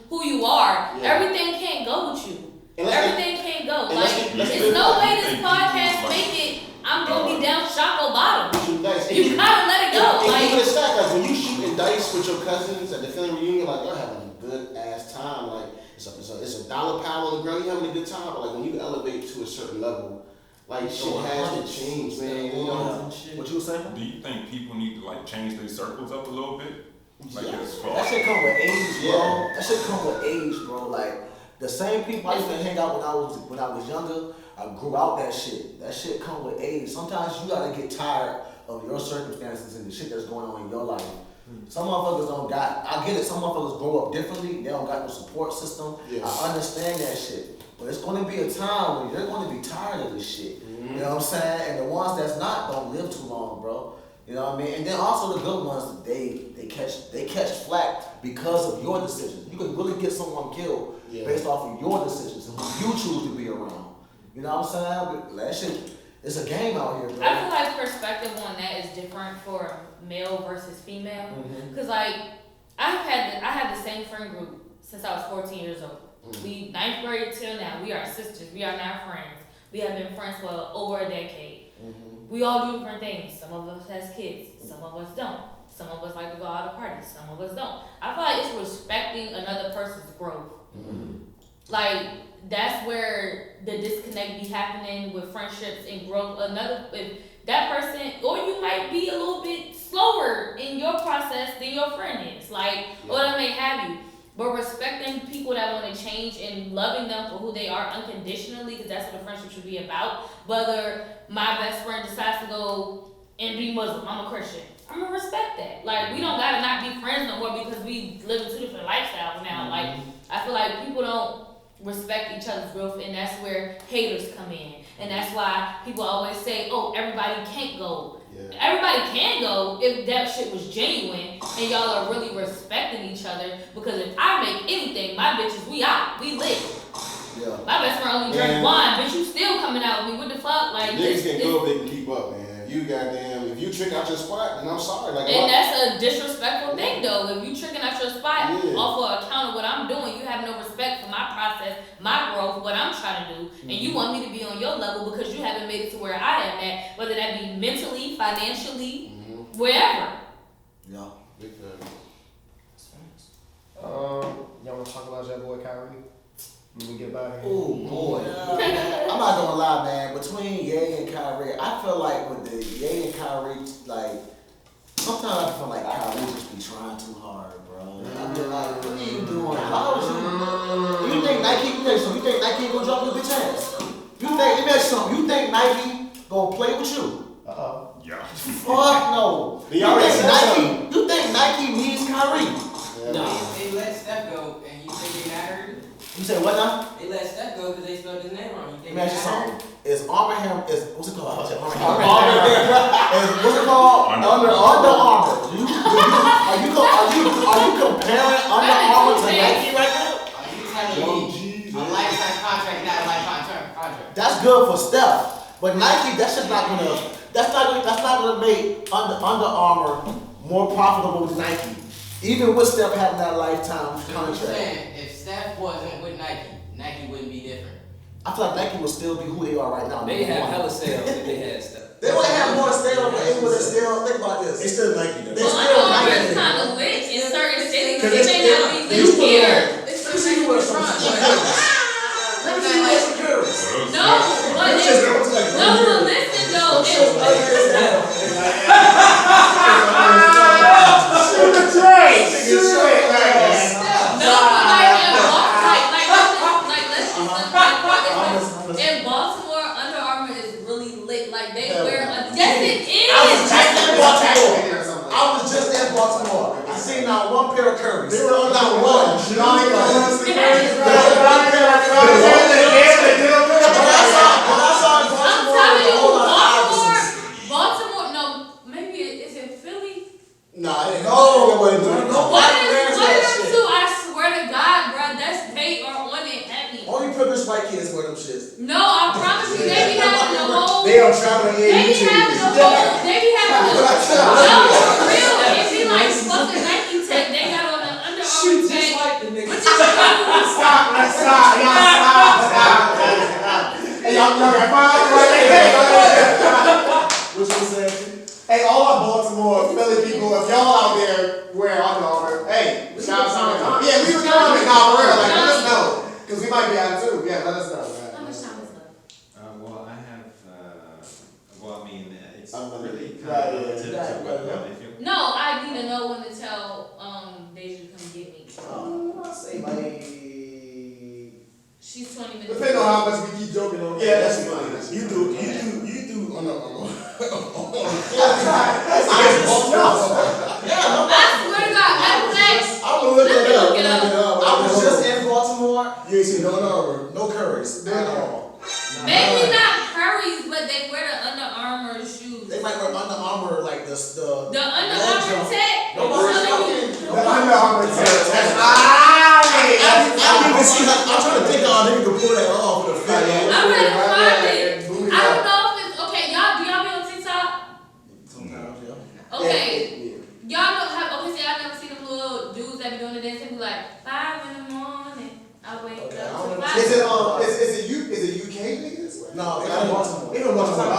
who you are. Yeah. Everything can't go with you. And let's Everything can't go. and Like let's it's no way this Thank you. podcast make it. I'm gonna be down Choco Bottom. shoot dice. You gotta let it go. And even Like the fact, like when you shooting dice with your cousins at the family reunion, like you're having a good ass time. Like it's a dollar pile on the ground. You're having a good time. But like when you elevate to a certain level, like shit has to change, man. You know. What you were saying? Do you think people need to like change their circles up a little bit? Like as far That shit come with age, bro. That shit come with age, bro. Like the same people I used to hang out when I was younger, I grew out that shit. That shit come with age. Sometimes you gotta get tired of your circumstances and the shit that's going on in your life. Some motherfuckers don't got. I get it. Some motherfuckers grow up differently. They don't got no support system. Yeah. I understand that shit. But it's gonna be a time when you're gonna be tired of this shit. You know what I'm saying? And the ones that's not don't live too long, bro. You know what I mean? And then also the good ones, they catch flack because of your decisions. You can really get someone killed based off of your decisions and who you choose to be around. You know what I'm saying? That shit, it's a game out here, bro. I feel like perspective on that is different for male versus female. Cause like I had the same friend group since I was 14 years old. We 9th grade till now. We are sisters. We are not friends. We have been friends for over a decade. We all do different things. Some of us has kids. Some of us don't. Some of us like to go out to parties. Some of us don't. I feel like it's respecting another person's growth. Like that's where the disconnect be happening with friendships and growth. If that person, or you might be a little bit slower in your process than your friend is. Like, or that may have you. But respecting people that want to change and loving them for who they are unconditionally, because that's what a friendship should be about. Whether my best friend decides to go and be Muslim, I'm a Christian, I'm gonna respect that. Like, we don't gotta not be friends no more because we live in two different lifestyles now. Like, I feel like people don't respect each other's growth, and that's where haters come in. And that's why people always say, oh, everybody can't go. Everybody can go if that shit was genuine and y'all are really respecting each other. Because if I make anything, my bitches, we out, we lit. Yeah. My best friend only drank wine, bitch, you still coming out with me. What the fuck? Like Niggas can go if they can keep up, man. If you trick out your spot, then I'm sorry. Like, and that's a disrespectful thing though. If you tricking out your spot off of account of what I'm doing, you have no respect for my process, my growth, what I'm trying to do, and you want me to be on your level because you haven't made it to where I am at, whether that be mentally, financially, wherever. Yeah. Big fan. Y'all wanna talk about your boy Kyrie? When we get back here. Oh boy. I'm not gonna lie, man. Between Ye and Kyrie, I feel like with the Ye and Kyrie, like sometimes I feel like Kyrie just be trying too hard, bro. I feel like, what are you doing? How would you think Nike? You think Nike gonna drop your bitch ass? You think? Let me ask you something. You think Nike gonna play with you? Yeah. Fuck no. They already said something. You think Nike needs Kyrie? They let Steph go, and you think they not hurt? You say what now? They let Steph go because they spelled his name wrong. You Let think me ask you they not hurt? something. Is Armor Hammer, what's it called? What's it called? Under Armour. Are you comparing Under Armour to Nike right now? Are you telling me a lifetime contract, not a lifetime contract? That's good for Steph, but Nike, that's not gonna make Under Armour more profitable than Nike. Even with Steph having that lifetime So contract. you're saying if Steph wasn't with Nike, Nike wouldn't be different. I feel like Nike will still be who they are right now. They have hella sales if they had stuff. They would have more stale, but it would still, think about this. It's still Nike though. They Well, still Under Armour Nike. is kind of lit in certain cities. Cause It may not be you lit put it here. on. Let me see you wear some Securities. Let me see you wear Securities. No, but listen though. Shoot the trade. Shoot it. No, but like in Baltimore, like let's just in Baltimore, Under Armour is really lit. Like they wear a yes, it is. I was just in Baltimore. I seen not one pair of Currys. Not one. Baltimore, no, maybe is it Philly? Nah, it ain't. One of them two, I swear to God, bro, that's they are on it heavy. Only privileged white kids wear them shits. No, I promise you, they be having the whole. They are traveling in They be YouTube. having the whole. They be having the. No, for real, it be like fucking Nike tech. They got on the Under Armour Shoot, tech. just like the nigga. What you do? Stop. Hey, y'all got five right there. What you saying? Hey, all our Baltimore, Philly people, if y'all out there wearing Under Armour, hey, shout out. Yeah, we were commenting now for real. Like, let us know. Because we might be out too. Yeah, let us know. How much time is left? Well, I have, well, I mean, it's really kind Right, of relative yeah. to what, if you. No, I need to know when to tell Deja to come get me. I say like. She's 20 minutes. Depending on how much we keep joking on. Yeah, that's funny. You do on the I swear to God, matter of fact, I'm gonna look let me it up. look it up. I was just in Baltimore. You ain't seen no number. No Currys. They all. Maybe not Curry's, but they wear the Under Armour shoes. They might wear Under Armour like the The Under Armour tech. No, I'm telling you. The Under Armour tech. I don't even see how. I'm trying to think how nigga can pull that off with a fit. I'm ready to find it. I don't know if it's okay. Y'all, do y'all be on TikTok? Sometimes, yeah. Okay. Y'all don't have. Okay, see, I've never seen them little dudes that be doing the dance. They be like 5 in the morning. I wake Okay, I up don't to know. 5. Is it UK niggas? No, it's in Baltimore. Even Baltimore.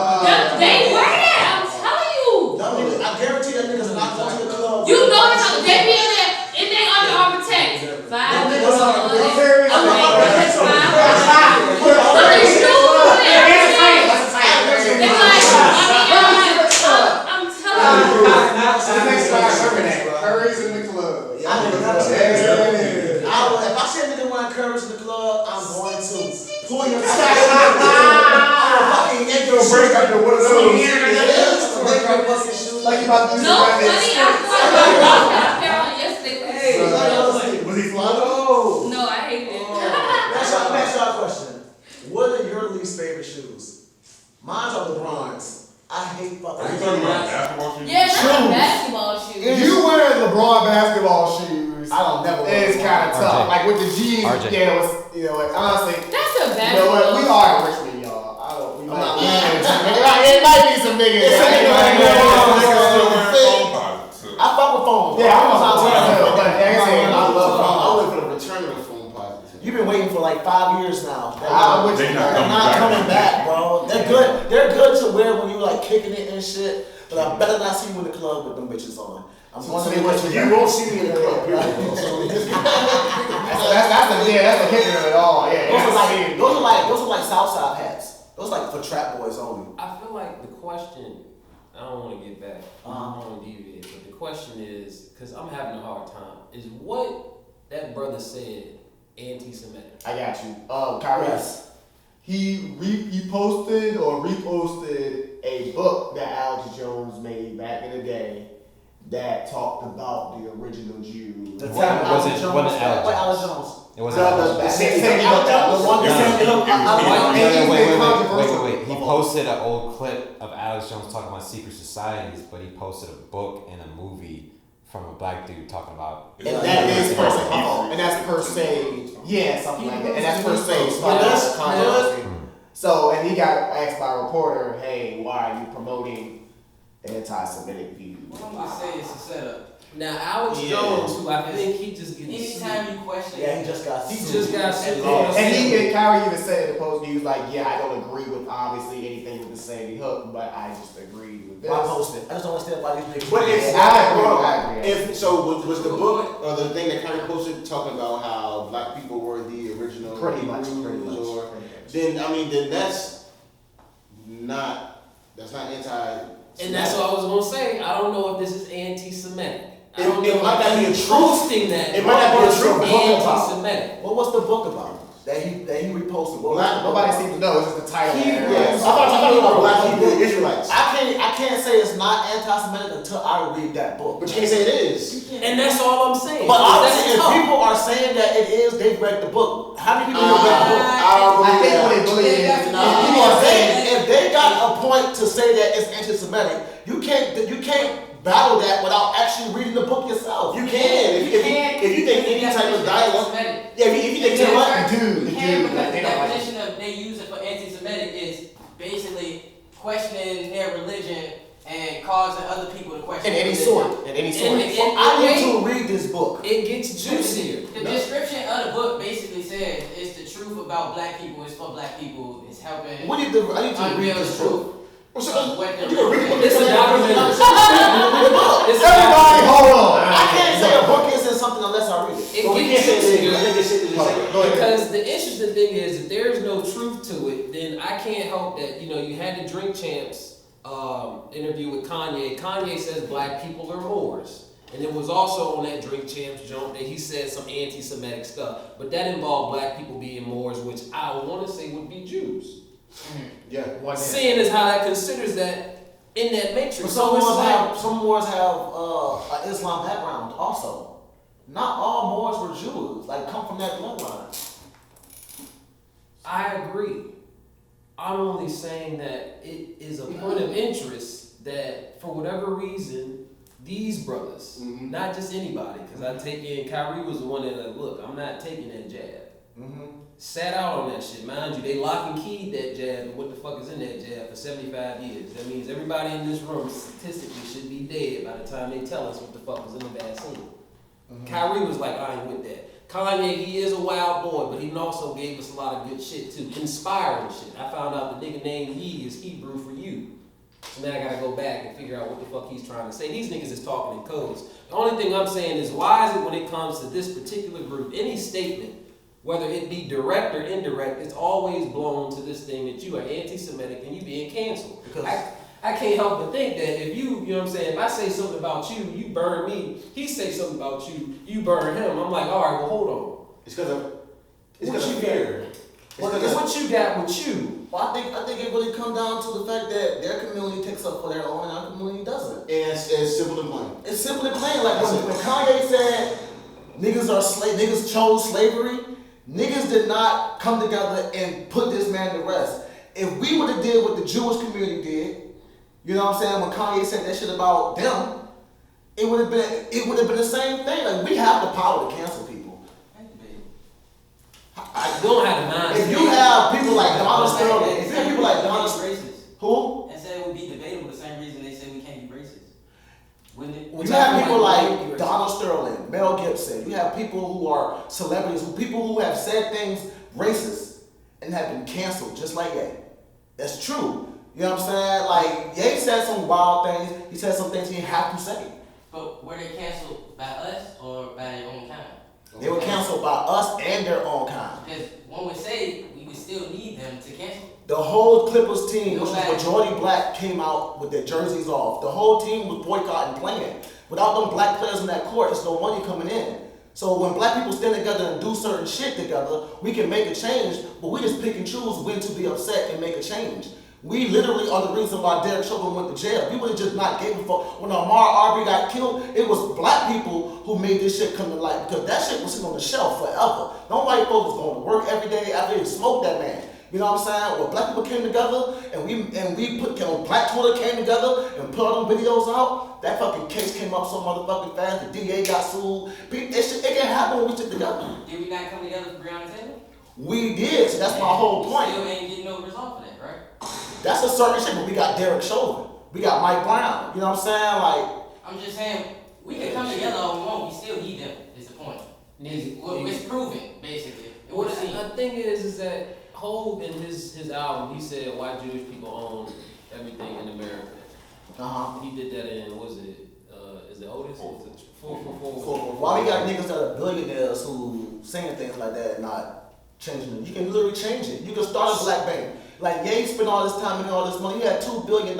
They wear that. I'm telling you. Them niggas, I guarantee that niggas are not going to the club. You know that they be in there in their Under Armour tech. 5 in the morning. I'm like, that's 5. Look at the shoes. They're like, I'm telling you. Curry's in the club. I would never say if I see a nigga wearing Currys in the club, I'm going to pull your sack. I'm fucking yank your break up the one of those. Break your fucking shoes. Like you about to do No, something funny, like I feel like I lost that pair on yesterday. Was he flying? No, I hate it. Let me ask y'all a question. What are your least favorite shoes? Mine's are LeBron's. I hate fucking. Are you talking about basketball shoes? Yeah, that's a basketball shoe. You wear LeBron basketball shoes. I don't never wear It's LeBron. kind of tough. RJ. Like with the jeans, RJ. yeah, it was, like honestly, That's a you know what? basketball We shoe. are in Richmond, y'all. I don't. We I'm might not be mad. it might be some niggas. It's a nigga right there. Niggas still wearing phone pods, too. I fuck with phones. Yeah, I'm not talking but like I said, I love I phones. wait for the return of the phone posit. You've been waiting for like 5 years now. I'm with They you. not They're not coming back, bro. They're good. They're good to wear when you like kicking it and shit. But I better not see you in the club with them bitches on. I'm going to be You won't see me in the club. Period. That's the kicker of it all. Yeah. Those are like Southside hats. Those are like for trap boys only. I feel like the question, I don't want to get back, I don't want to deviate, but the question is, because I'm having a hard time, is what that brother said anti-Semitic? I got you. Kyrie. Yes. He posted or reposted a book that Alex Jones made back in the day that talked about the original Jew. The What- was it- Jones. wasn't Alex What Jones? Alex Jones? It wasn't. Wait. He posted an old clip of Alex Jones talking about secret societies, but he posted a book and a movie from a black dude talking about. And that is per se, and that's per se, yeah, something like that. And that's per se, controversy. So, and he got asked by a reporter, hey, why are you promoting anti-Semitic views? What I'm gonna say is a setup. Now Alex Jones, who I think he just gets Anytime you question, Yeah, he just got he sued. just got sued. And Kyrie even said in the post, he was like, yeah, I don't agree with obviously anything with the Sandy Hook, but I just agreed with this. Why post it? I just don't understand why these niggas. But if, I agree. if so, was the book or the thing that Kyrie posted talking about how black people were the original Pretty much. or then I mean then that's not anti. And that's what I was gonna say. I don't know if this is anti-Semitic. I It- don't it know might if not be a he's truth. posting that. It might not be a it's truth. anti-Semitic. What was the book about? That he reposted. What was the book Nobody about? seems to know. It's just the title. Yes. I thought you were about black people, Israelites. I can't say it's not anti-Semitic until I read that book. But you can't say it is. And that's all I'm saying. But That's obviously, if tough. people are saying that it is, they've read the book. How many people have read the book? I think what they believe is people are saying If they got a point to say that it's anti-Semitic, you can't battle that without actually reading the book yourself. You can if you think any type of dialogue. Yeah, if you think you know what? dude, Because like, the they don't like it. definition of they use it for anti-Semitic is basically questioning their religion and causing other people to question In any religion. sort. In any sort. And I need to read this book. it gets juicier. The description of the book basically says it's the truth about black people, it's for black people, it's helping I need to read unveil this the book. truth. What's of up? what You gonna read the book? It's a documentary. It's a Everybody, hold on. I can't say a book isn't something unless I read it. It But we gets can't say it is. juicier. I think it's shit to just say. Go ahead. Because the interesting thing is, if there's no truth to it, then I can't help that. You had the Drink Champs interview with Kanye. Kanye says black people are whores. And it was also on that Drink Champs joint that he said some anti-Semitic stuff. But that involved black people being whores, which I want to say would be Jews. Yeah. Seeing as how that considers that in that matrix. But So it's like, some Moors have an Islam background also. Not all Moors were Jews, like come from that bloodline. I agree. I'm only saying that it is a point of interest that for whatever reason, these brothers, not just anybody, because I take in, Kyrie was the one that like, look, I'm not taking that jab. Sat out on that shit. Mind you, they lock and keyed that jab and what the fuck is in that jab for 75 years. That means everybody in this room statistically should be dead by the time they tell us what the fuck was in the vaccine. Kyrie was like, I ain't with that. Kanye, he is a wild boy, but he also gave us a lot of good shit too. Inspiring shit. I found out the nigga named Ye is Hebrew for you. So now I gotta go back and figure out what the fuck he's trying to say. These niggas is talking in codes. The only thing I'm saying is, why is it when it comes to this particular group, any statement, whether it be direct or indirect, it's always blown to this thing that you are anti-Semitic and you being canceled. Because I can't help but think that if you know what I'm saying, if I say something about you, you burn me. He say something about you, you burn him. I'm like, all right, well, hold on. It's because of What fear. What you got with you? Well, I think it really comes down to the fact that their community takes up for their own and our community doesn't. And it's simple to plain. It's simple and plain. Like when Kanye said niggas are niggas chose slavery, niggas did not come together and put this man to rest. If we would have did what the Jewish community did, you know what I'm saying, when Kanye said that shit about them, it would have been the same thing. Like we have the power to cancel people. We don't have the mind. If you have people like Donald Sterling, if you have people like Donald racist. Who? And said it would be debatable the same reason they say we can't be racist. Wouldn't it? You have people like Donald Sterling, Mel Gibson. You have people who are celebrities, people who have said things racist and have been canceled, just like Ye. That's true. You know what I'm saying? Like Ye said some wild things. He said some things he didn't have to say. But were they canceled by us or by their own kind? They were canceled by us and their own kind. Because one would say we would still need them to cancel. The whole Clippers team, which was Nobody- majority black, came out with their jerseys off. The whole team was boycotting playing. Without them black players in that court, there's no money coming in. So when black people stand together and do certain shit together, we can make a change, but we just pick and choose when to be upset and make a change. We literally are the reason why Derek Chauvin went to jail. We would have just not gave a fuck. When Ahmaud Arbery got killed, it was black people who made this shit come to light because that shit was sitting on the shelf forever. No white folks was going to work every day after they smoked that man. You know what I'm saying? When black people came together and we put Black Twitter came together and put all them videos out, that fucking case came up so motherfucking fast. The DA got sued. It can happen when we stick together. Did we not come together for Breonna Taylor? We did. So that's my whole point. Still ain't getting no result for that, right? That's a certain shit, but we got Derek Chauvin. We got Mike Brown. You know what I'm saying? Like, I'm just saying we can come together Well, it's proven, basically. It Well, was seen. the thing is that Hov in his album, he said white Jewish people own everything in America. He did that in, what was it, is it Otis? Is it 444? Why we got niggas that are billionaires who saying things like that and not changing it? You can literally change it. You can start a black bank. Like Ye spent all this time making all this money. He had $2 billion,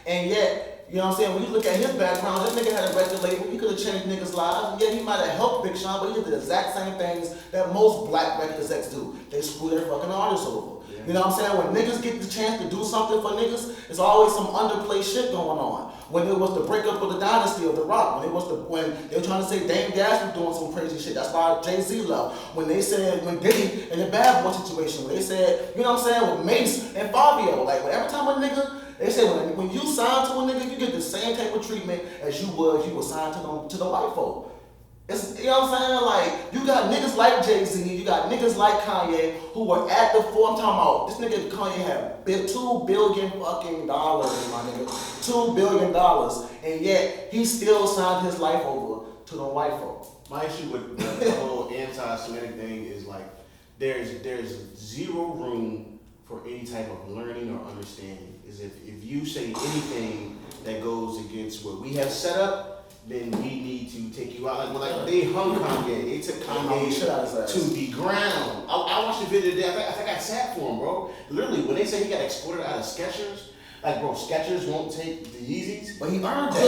and yet, you know what I'm saying, when you look at his background, that nigga had a record label. He could have changed niggas' lives. And yeah, he might have helped Big Sean, but he did the exact same things that most black record execs do. They screw their fucking artists over. Yeah. You know what I'm saying? When niggas get the chance to do something for niggas, there's always some underplay shit going on. When it was the breakup of the dynasty of The Rock, when they were trying to say Dame Dash was doing some crazy shit, that's why Jay-Z left. When they said, when Diddy in the Bad Boy situation, when they said, you know what I'm saying, with Mace and Fabio, like every time a nigga, they say when you sign to a nigga, you get the same type of treatment as you would sign to the white folk. It's, you know what I'm saying? Like, you got niggas like Jay-Z, you got niggas like Kanye who were at the fore. I'm talking about this nigga Kanye had $2 billion fucking dollars, my nigga. $2 billion. And yet he still signed his life over to the white folk. My issue with the whole anti-Semitic thing is like there's zero room for any type of learning or understanding. Is if you say anything that goes against what we have set up, then we need to take you out. Like they hung Kanye, they took Kanye to the ground. I watched the video today. I think I sat for him, bro. Literally, when they say he got exported out of Skechers, like, bro, Skechers won't take the Yeezys, but he earned that.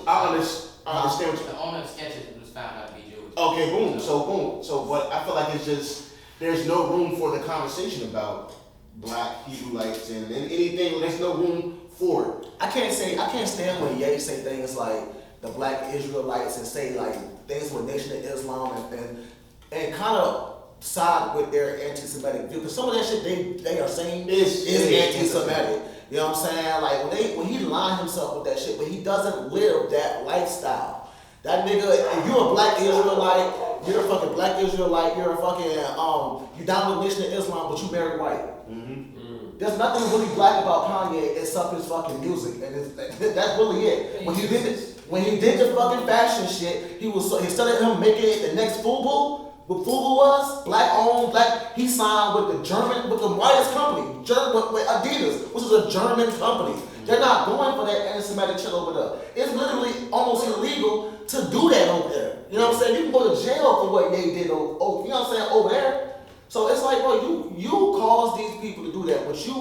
I understand what you. The owner of Skechers was found out to be Jewish. Okay, boom. So, but I feel like it's just there's no room for the conversation about black Hebrewites and anything. There's no room for it. I can't stand when Ye say things like the black Israelites and say like things with Nation of Islam and kind of side with their anti-Semitic view. Because some of that shit they are saying is anti-Semitic. You know what I'm saying? Like when he lined himself with that shit, but he doesn't live that lifestyle. That nigga, if you're a black Israelite, you're a fucking black Israelite, you're a fucking you down with Nation of Islam, but you marry white. There's nothing really black about Kanye except his fucking music, and that's really it. When he did the fucking fashion shit, instead of him making it the next FUBU, what FUBU was black owned, black. He signed with the whitest company, with Adidas, which is a German company. They're not going for that anti-Semitic shit over there. It's literally almost illegal to do that over there. You know what I'm saying? You can go to jail for what they did. You know what I'm saying, over there. So it's like, bro, you caused these people to do that, but you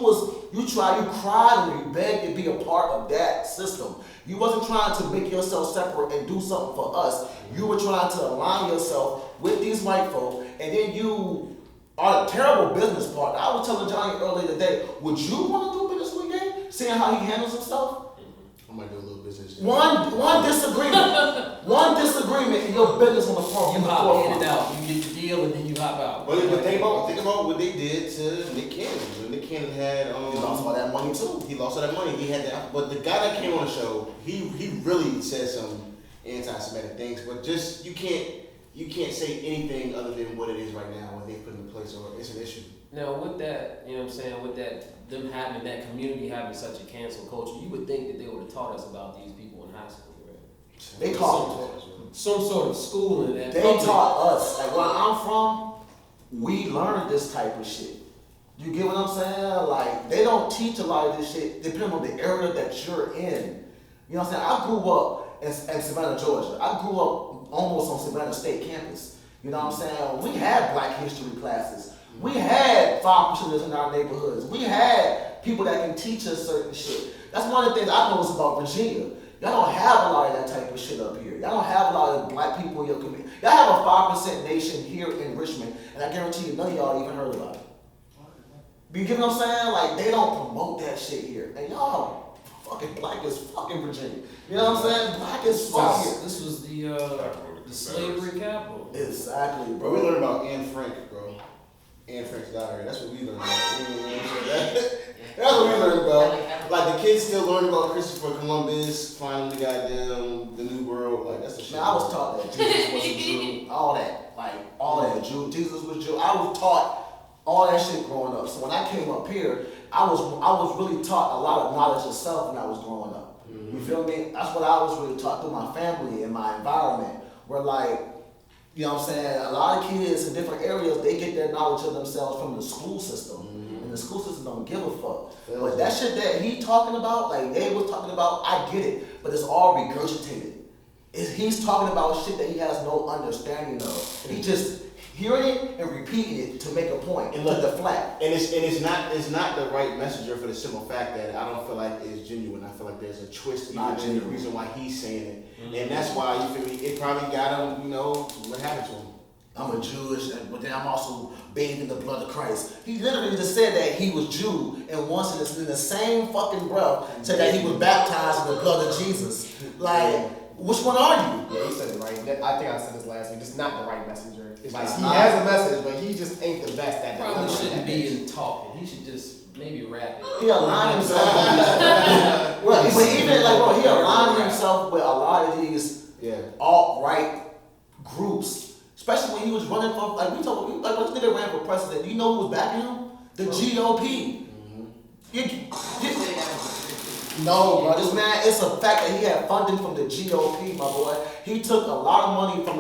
cried and you begged to be a part of that system. You wasn't trying to make yourself separate and do something for us. You were trying to align yourself with these white folk, and then you are a terrible business partner. I was telling Johnny earlier today, would you want to do business with Ye, seeing how he handles himself? I might do a little business. One disagreement, and your business on the front. You hop in and out. You get the deal and then you hop out. But think about what they did to Nick Cannon. When Nick Cannon had he lost all that money too. He lost all that money. He had that. But the guy that came on the show, he really said some anti-Semitic things. But just you can't say anything other than what it is right now when they put in place, or it's an issue. Now with that, you know what I'm saying, with them having that community having such a cancel culture, you would think that they would have taught us about these people in high school, right? They taught some sort of schooling. They taught us. Like where I'm from, we learned this type of shit. You get what I'm saying? Like they don't teach a lot of this shit depending on the area that you're in. You know what I'm saying? I grew up in Savannah, Georgia. I grew up almost on Savannah State campus. You know what I'm saying? We had black history classes. We had 5%ers in our neighborhoods. We had people that can teach us certain shit. That's one of the things I noticed about Virginia. Y'all don't have a lot of that type of shit up here. Y'all don't have a lot of black people in your community. Y'all have a 5% nation here in Richmond, and I guarantee you none of y'all even heard about it. You get what I'm saying? Like, they don't promote that shit here. And y'all fucking black as fucking Virginia. You know what I'm saying? Black as fuck here. This was the slavery capital. Exactly, Bro, we learned about Anne Frank, bro. Anne Frank's daughter. That's what we learned about. That's what we learned about. Like, the kids still learn about Christopher Columbus, finding the goddamn, the New World. Like, that's the shit. Man, I was taught that Jesus was a Jew. All that. Like, all that. Jesus was Jew. I was taught all that shit growing up. So when I came up here, I was really taught a lot of knowledge of self when I was growing up. You feel me? That's what I was really taught through my family and my environment. Where like, You know what I'm saying? A lot of kids in different areas, they get their knowledge of themselves from the school system. And the school system don't give a fuck. But that shit that he talking about, like they was talking about, I get it, but it's all regurgitated. He's talking about shit that he has no understanding of. He just hearing it and repeating it to make a point, and to deflect. And it's not the right messenger for the simple fact that I don't feel like it's genuine. I feel like there's a twist in the reason why he's saying it. And that's why, you feel me, it probably got him, what happened to him. I'm a Jewish, but then I'm also bathed in the blood of Christ. He literally just said that he was Jew, and once in the same fucking breath said that he was baptized in the blood of Jesus. Like, which one are you? Yeah, he said it right. I think I said this last week. It's not the right messenger. It's like It's he not. has a message, but he just ain't the best at Probably delivering shouldn't that be message. in talking. He should just maybe rap it. He aligned himself with well, but even like bro, he aligned himself with a lot of these alt-right groups, especially when he was running for like when this nigga ran for president. You know who was backing him? The GOP. No, bro, this man, it's a fact that he had funding from the GOP, my boy. He took a lot of money from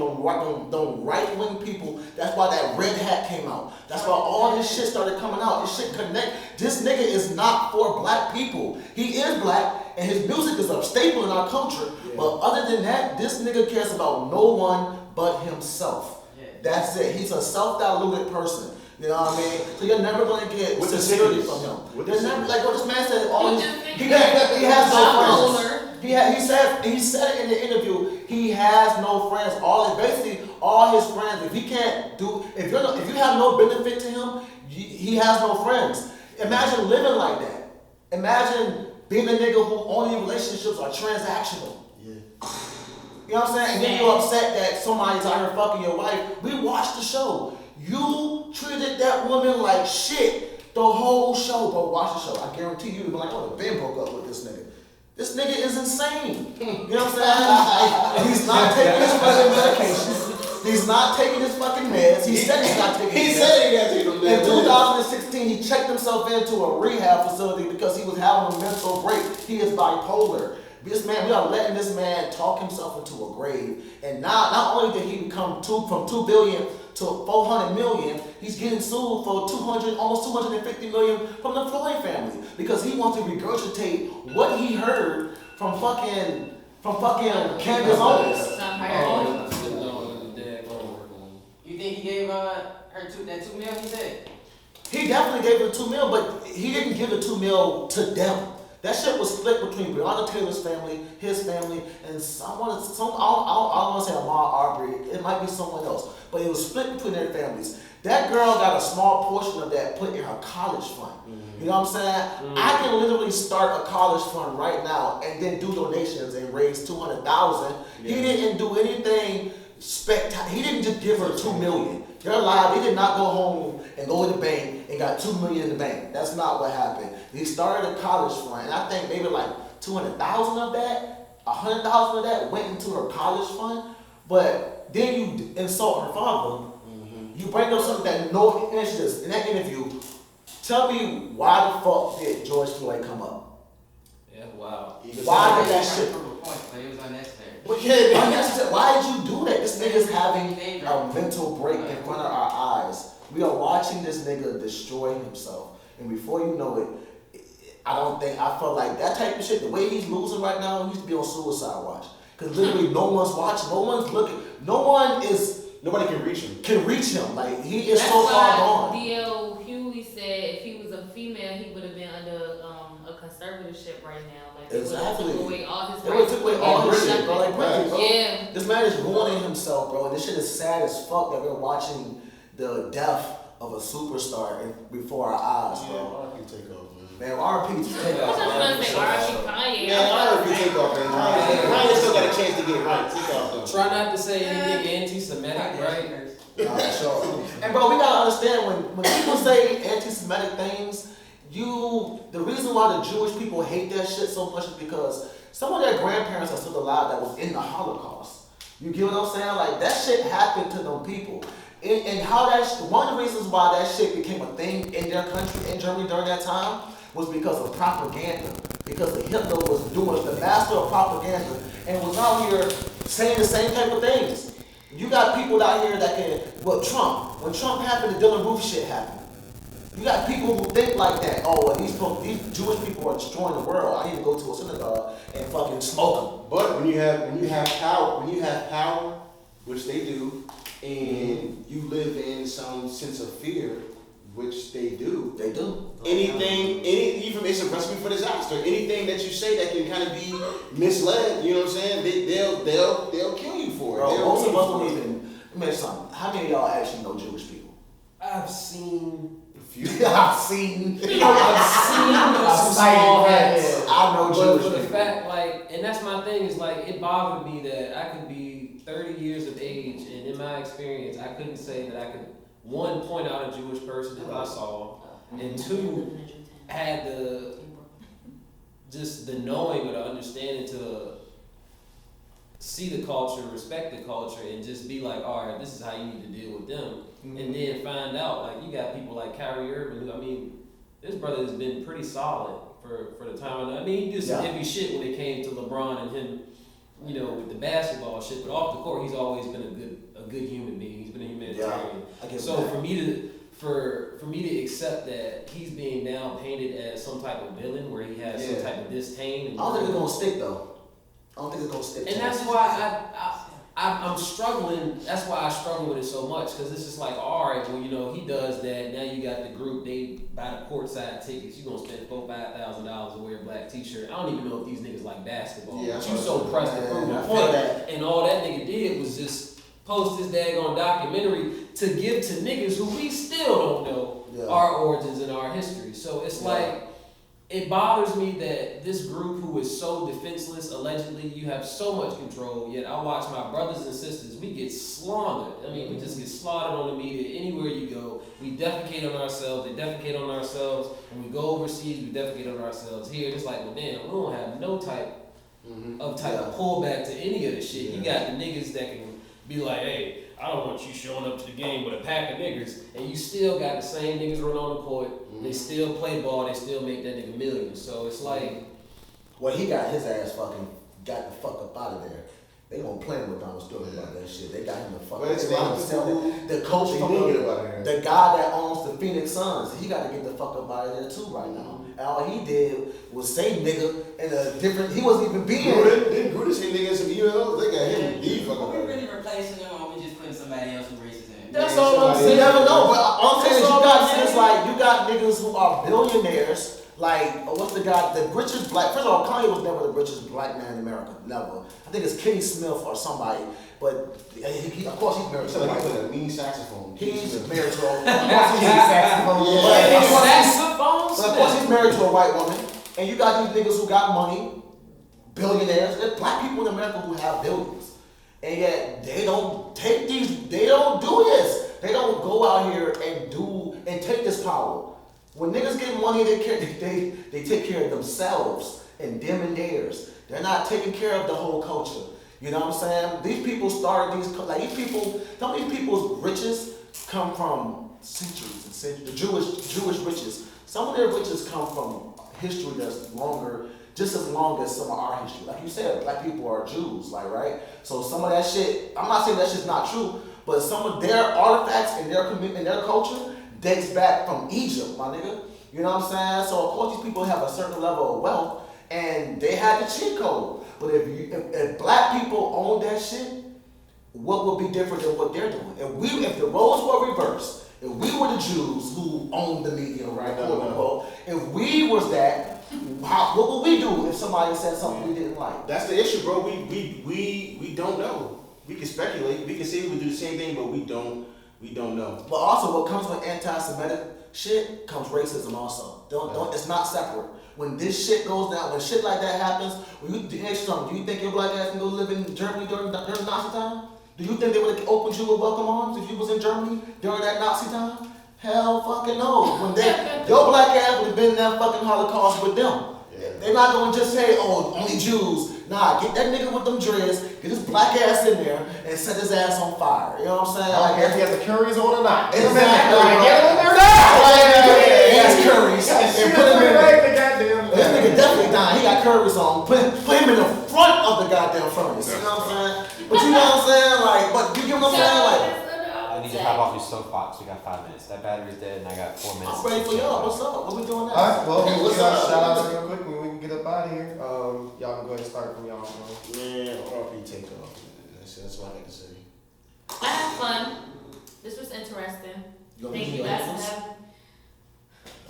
the right-wing people. That's why that red hat came out. That's why all this shit started coming out. This shit connect. This nigga is not for black people. He is black, and his music is a staple in our culture. Yeah. But other than that, this nigga cares about no one but himself. Yeah. That's it. He's a self-diluted person. You know what I mean? So you're never gonna get sincerity from him. There's never like what this man said. He has no friends. He said it in the interview. He has no friends. All his friends. If you have no benefit to him, he has no friends. Imagine living like that. Imagine being a nigga who only relationships are transactional. Yeah. You know what I'm saying? And then you're upset that somebody's out here fucking your wife. We watched the show. You treated that woman like shit the whole show, bro. Watch the show. I guarantee you, you'd be like, oh, Ben broke up with this nigga. This nigga is insane. You know what I'm saying? He's not taking his fucking medications. He's not taking his fucking meds. He said he's not taking his meds. He said he got to take them meds. In 2016, he checked himself into a rehab facility because he was having a mental break. He is bipolar. This man, we are letting this man talk himself into a grave. And now, not only did he become from $2 billion to $400 million, he's getting sued for almost $250 million from the Floyd family because he wants to regurgitate what he heard from fucking Candace Owens. You think he gave her that $2 million? He said he definitely gave her $2 million, but he didn't give the $2 million to them. That shit was split between Breonna Taylor's family, his family, and I don't want to say Ahmaud Arbery. It might be someone else, but it was split between their families. That girl got a small portion of that put in her college fund. Mm-hmm. You know what I'm saying? Mm-hmm. I can literally start a college fund right now and then do donations and raise $200,000. Yeah. He didn't do anything spectacular. He didn't just give her $2 million. They're alive. He did not go home and go to the bank and got $2 million in the bank. That's not what happened. He started a college fund, and I think maybe like $200,000 of that, $100,000 of that went into her college fund. But then you insult her father. Mm-hmm. You bring up something that no interest in that interview. Tell me why the fuck did George Floyd come up? Yeah, wow. Why did that shit? It was unnecessary. But yeah, unnecessary. Why did you do that? This nigga's having a mental break in front of our eyes. We are watching this nigga destroy himself, and before you know it, I felt like that type of shit, the way he's losing right now, he used to be on suicide watch. Because literally no one's watching, no one's looking, nobody can reach him. Like, he is so far gone. D.L. Hughley said if he was a female, he would have been under a conservatorship right now. Like, exactly. They would have took away all his rights. They would have took away all his shit, bro. Like, bro. Yeah. This man is ruining himself, bro. And this shit is sad as fuck that we're watching the death of a superstar before our eyes, bro. R.I.P. take off, man. Man, R.I.P. take I off. was just gonna say R.I.P. Kanye. Man, R.I.P. take off, man. Kanye still got a chance to get right. Take off, though. Try not to say anything anti-Semitic, right? Sure. And bro, we gotta understand when people say anti-Semitic things, the reason why the Jewish people hate that shit so much is because some of their grandparents are still alive that was in the Holocaust. You get what I'm saying? Like, that shit happened to them people. And how one of the reasons why that shit became a thing in their country, in Germany during that time, was because of propaganda. Because Hitler was the master of propaganda and was out here saying the same type of things. You got people out here that can, Trump. When Trump happened, the Dylan Roof shit happened. You got people who think like that. Oh, well, these Jewish people are destroying the world. I need to go to a synagogue and fucking smoke them. But when you have power, which they do, and you live in some sense of fear, which they do. They do. Even it's a recipe for disaster. Anything that you say that can kind of be misled, you know what I'm saying? They'll kill you for it. Bro, most of us don't even. Let me mention something. How many of y'all actually know Jewish people? I've seen. I've seen some small hats. I know But Jewish the people. fact, like, and that's my thing, is like, it bothered me that I could be 30 years of age, and in my experience, I couldn't say that I could, one, point out a Jewish person that I saw, and two, had the knowing or the understanding to see the culture, respect the culture, and just be like, all right, this is how you need to deal with them. And then find out, like, you got people like Kyrie Irving, who, I mean, this brother has been pretty solid for the time. I mean, he did some heavy shit when it came to LeBron and him, you know, with the basketball shit, but off the court, he's always been a good human being. He's been a humanitarian. So for me to accept that he's being now painted as some type of villain where he has some type of disdain. I don't think it's gonna stick though. I don't think it's gonna stick. And that's why I'm struggling. That's why I struggle with it so much, because it's just like, all right, well, you know, he does that. Now you got the group, they buy the courtside tickets. You gonna spend $4,000-$5,000 to wear a black T-shirt. I don't even know if these niggas like basketball. Yeah, but you so pressed to prove a I point, feel that. and all that nigga did was just post this daggone documentary to give to niggas who we still don't know our origins and our history. So it's like, it bothers me that this group who is so defenseless, allegedly, you have so much control, yet I watch my brothers and sisters, we get slaughtered. I mean, we just get slaughtered on the media. Anywhere you go, we defecate on ourselves, they defecate on ourselves. When we go overseas, we defecate on ourselves. Here, it's like, well, damn, we don't have no type of pullback to any of the shit. You got the niggas that can be like, hey, I don't want you showing up to the game with a pack of niggas, and you still got the same niggas run on the court. They still play ball. They still make that nigga millions. So it's like, well, he got his ass fucking got the fuck up out of there. They gonna play him with Donald Sterling about that shit. They got him the fuck. But it's they got him selling the coach from the guy that owns the Phoenix Suns. He got to get the fuck up out of there too right now. And all he did was say nigga in a different. He wasn't even being. Didn't Gruden say nigga in some emails? They got him the fuck Are up. we really replacing them, or are we just putting somebody else who racist in? that's all I'm saying. You never know, but all I'm saying is you got I'm niggas saying. like you got niggas who are billionaires. Like what's the guy? The richest black. First of all, Kanye was never the richest black man in America. Never. I think it's Kenny Smith or somebody. But he of course he's married to a white woman. a mean saxophone. He's married to a. Of course he's a saxophone. But of course he's married to a white woman. And you got these niggas who got money, billionaires. There's black people in America who have billions. And yet they don't take these, they don't do this. They don't go out here and take this power. When niggas get money, they take care of themselves and them and theirs. They're not taking care of the whole culture. You know what I'm saying? These people started some of these people's riches come from centuries and centuries. The Jewish riches. Some of their riches come from history that's longer, just as long as some of our history. Like you said, black people are Jews, like, right? So some of that shit, I'm not saying that shit's not true, but some of their artifacts and their commitment, their culture dates back from Egypt, my nigga. You know what I'm saying? So of course these people have a certain level of wealth and they had the cheat code. But if black people own that shit, what would be different than what they're doing? If the roles were reversed, if we were the Jews who owned the media, right? If we was that, what would we do if somebody said something we didn't like? That's the issue, bro. We don't know. We can speculate. We can say we would do the same thing, but we don't know. But also, what comes with anti-Semitic shit comes racism also. It's not separate. When this shit goes down, when shit like that happens, do you think your black ass can go live in Germany during Nazi time? Do you think they would have opened you with welcome arms if you was in Germany during that Nazi time? Hell fucking no. Your black ass would have been in that fucking Holocaust with them. They're not gonna just say, oh, only Jews. Nah, get that nigga with them dreads, get his black ass in there, and set his ass on fire. You know what I'm saying? I guess he has the curries on or not. Exactly. Get him in there now. He has curries. And put him in there. Goddamn. This nigga definitely dying. He got curries on. Put him in the front of the goddamn furnace. You know what I'm saying? But you know what I'm saying? Like, but you get what I'm saying? Like, I need to hop off your soapbox. We got 5 minutes. That battery's dead, and I got 4 minutes. I'm ready for y'all. What's up? What we doing now? Alright, well, Hey, we'll what's get our up? shout outs real quick and we can get up out of here. Y'all can go ahead and start from y'all. Man, RP take off. That's what I got to say. I had fun. This was interesting. You want me Thank to you do guys your for answers? having.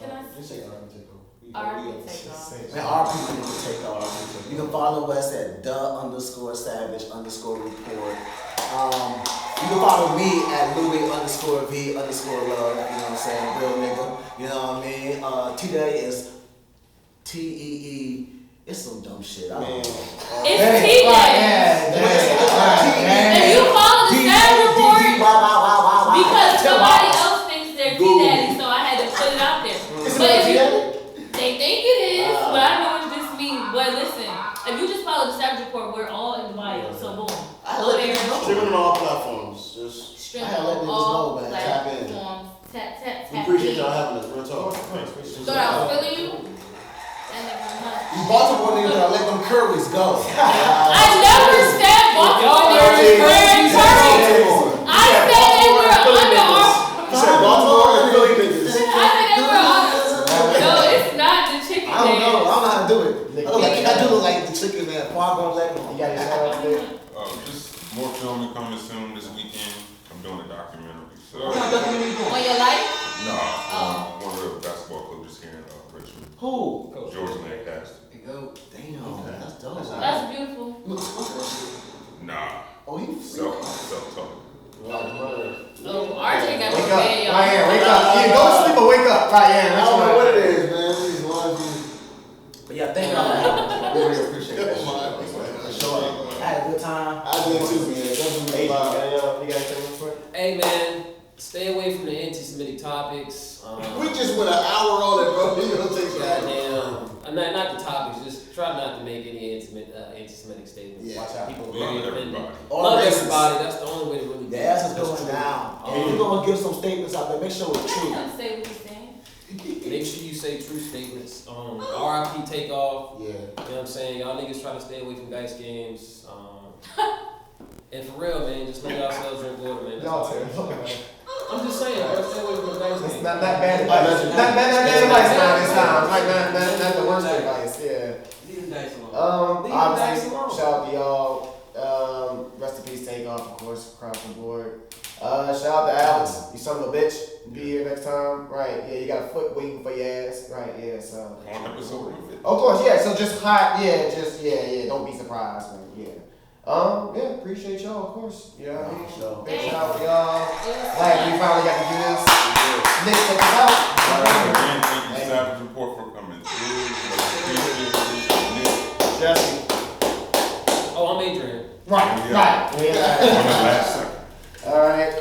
Can I? Just say RP take off. RP take off. Man, our people need to take off. You can follow us at the_savage_report. You can follow me at Louis_V_love. You know what I'm saying? Real nigga. You know what I mean? Today is TEE. It's some dumb shit. I don't know. It's TJ. If you follow the stat report, because somebody else thinks they're T-Daddy, so I had to put it out there. But if they think it is, but I know it's just me. But listen, if you just follow the stat report, we're all in the bio, so boom. Go there. Streaming on all platforms. Just Stream I had on let niggas all know, man. Tap in. platforms. Tap. we appreciate y'all having us. Real talk. Thought I was feeling you. And then You Baltimore niggas gotta let them Currys go. I never said Baltimore niggas were Curry. I said they were under our. You said Baltimore and Philly niggas. I said they were under. No, it's not the chicken I don't know. I don't know how to do it. Nigga. I do look like the chicken man. Fargo let me. You got your shout outs there? Just more filming coming soon this weekend. I'm doing a documentary. So On your life? nah, one of the basketball coaches here in Richmond, Who? George Lancaster. Damn, that's dope. That's beautiful. Nah, Oh, he self-taught. Oh, RJ got Wake the up. bed, y'all. Right here, wake up. Yeah, go to sleep or wake up. Right here. I don't know what it is, man. These lines. But yeah, thank y'all. We really appreciate that. For sure. I had a good time. I did too, man. Definitely vibe. You got anything for it? Hey man, stay away from the anti-Semitic topics. We just went an hour on it, bro. We gonna take Goddamn, not the topics. Just try not to make any anti-Semitic statements. Yeah. Watch out, people Love really offended. everybody. Love everybody. That's the only way to really. The ass is going down. And if you're gonna give some statements out there, make sure it's true. Don't say what you're saying. Make sure you say true statements. RIP takeoff. Yeah. You know what I'm saying? Y'all niggas try to stay away from dice games. And for real, man, just let y'all selves drink water, man. That's Y'all all. terrible. I'm just saying, bro, stay away from the dice It's games. not that bad advice. Not bad advice now this time. Like not the worst advice, yeah. Leave the dice alone. Leave the dice Obviously, alone. shout out to y'all. Rest in peace, take off, of course, across the board. Shout out to Alex, you son of a bitch. Be here next time. Right, yeah, you got a foot waiting for your ass. Right, yeah, so. On episode 150. Of course, yeah, so just hot, yeah, don't be surprised, man, yeah. Yeah, appreciate y'all, of course. You know what I mean? Big shout out to y'all. Glad we finally got to do this. Nick, take us out. Again, thank you, Savage Report, for coming through. Jesse. Oh, I'm Adrian. Right. On the last second. All right.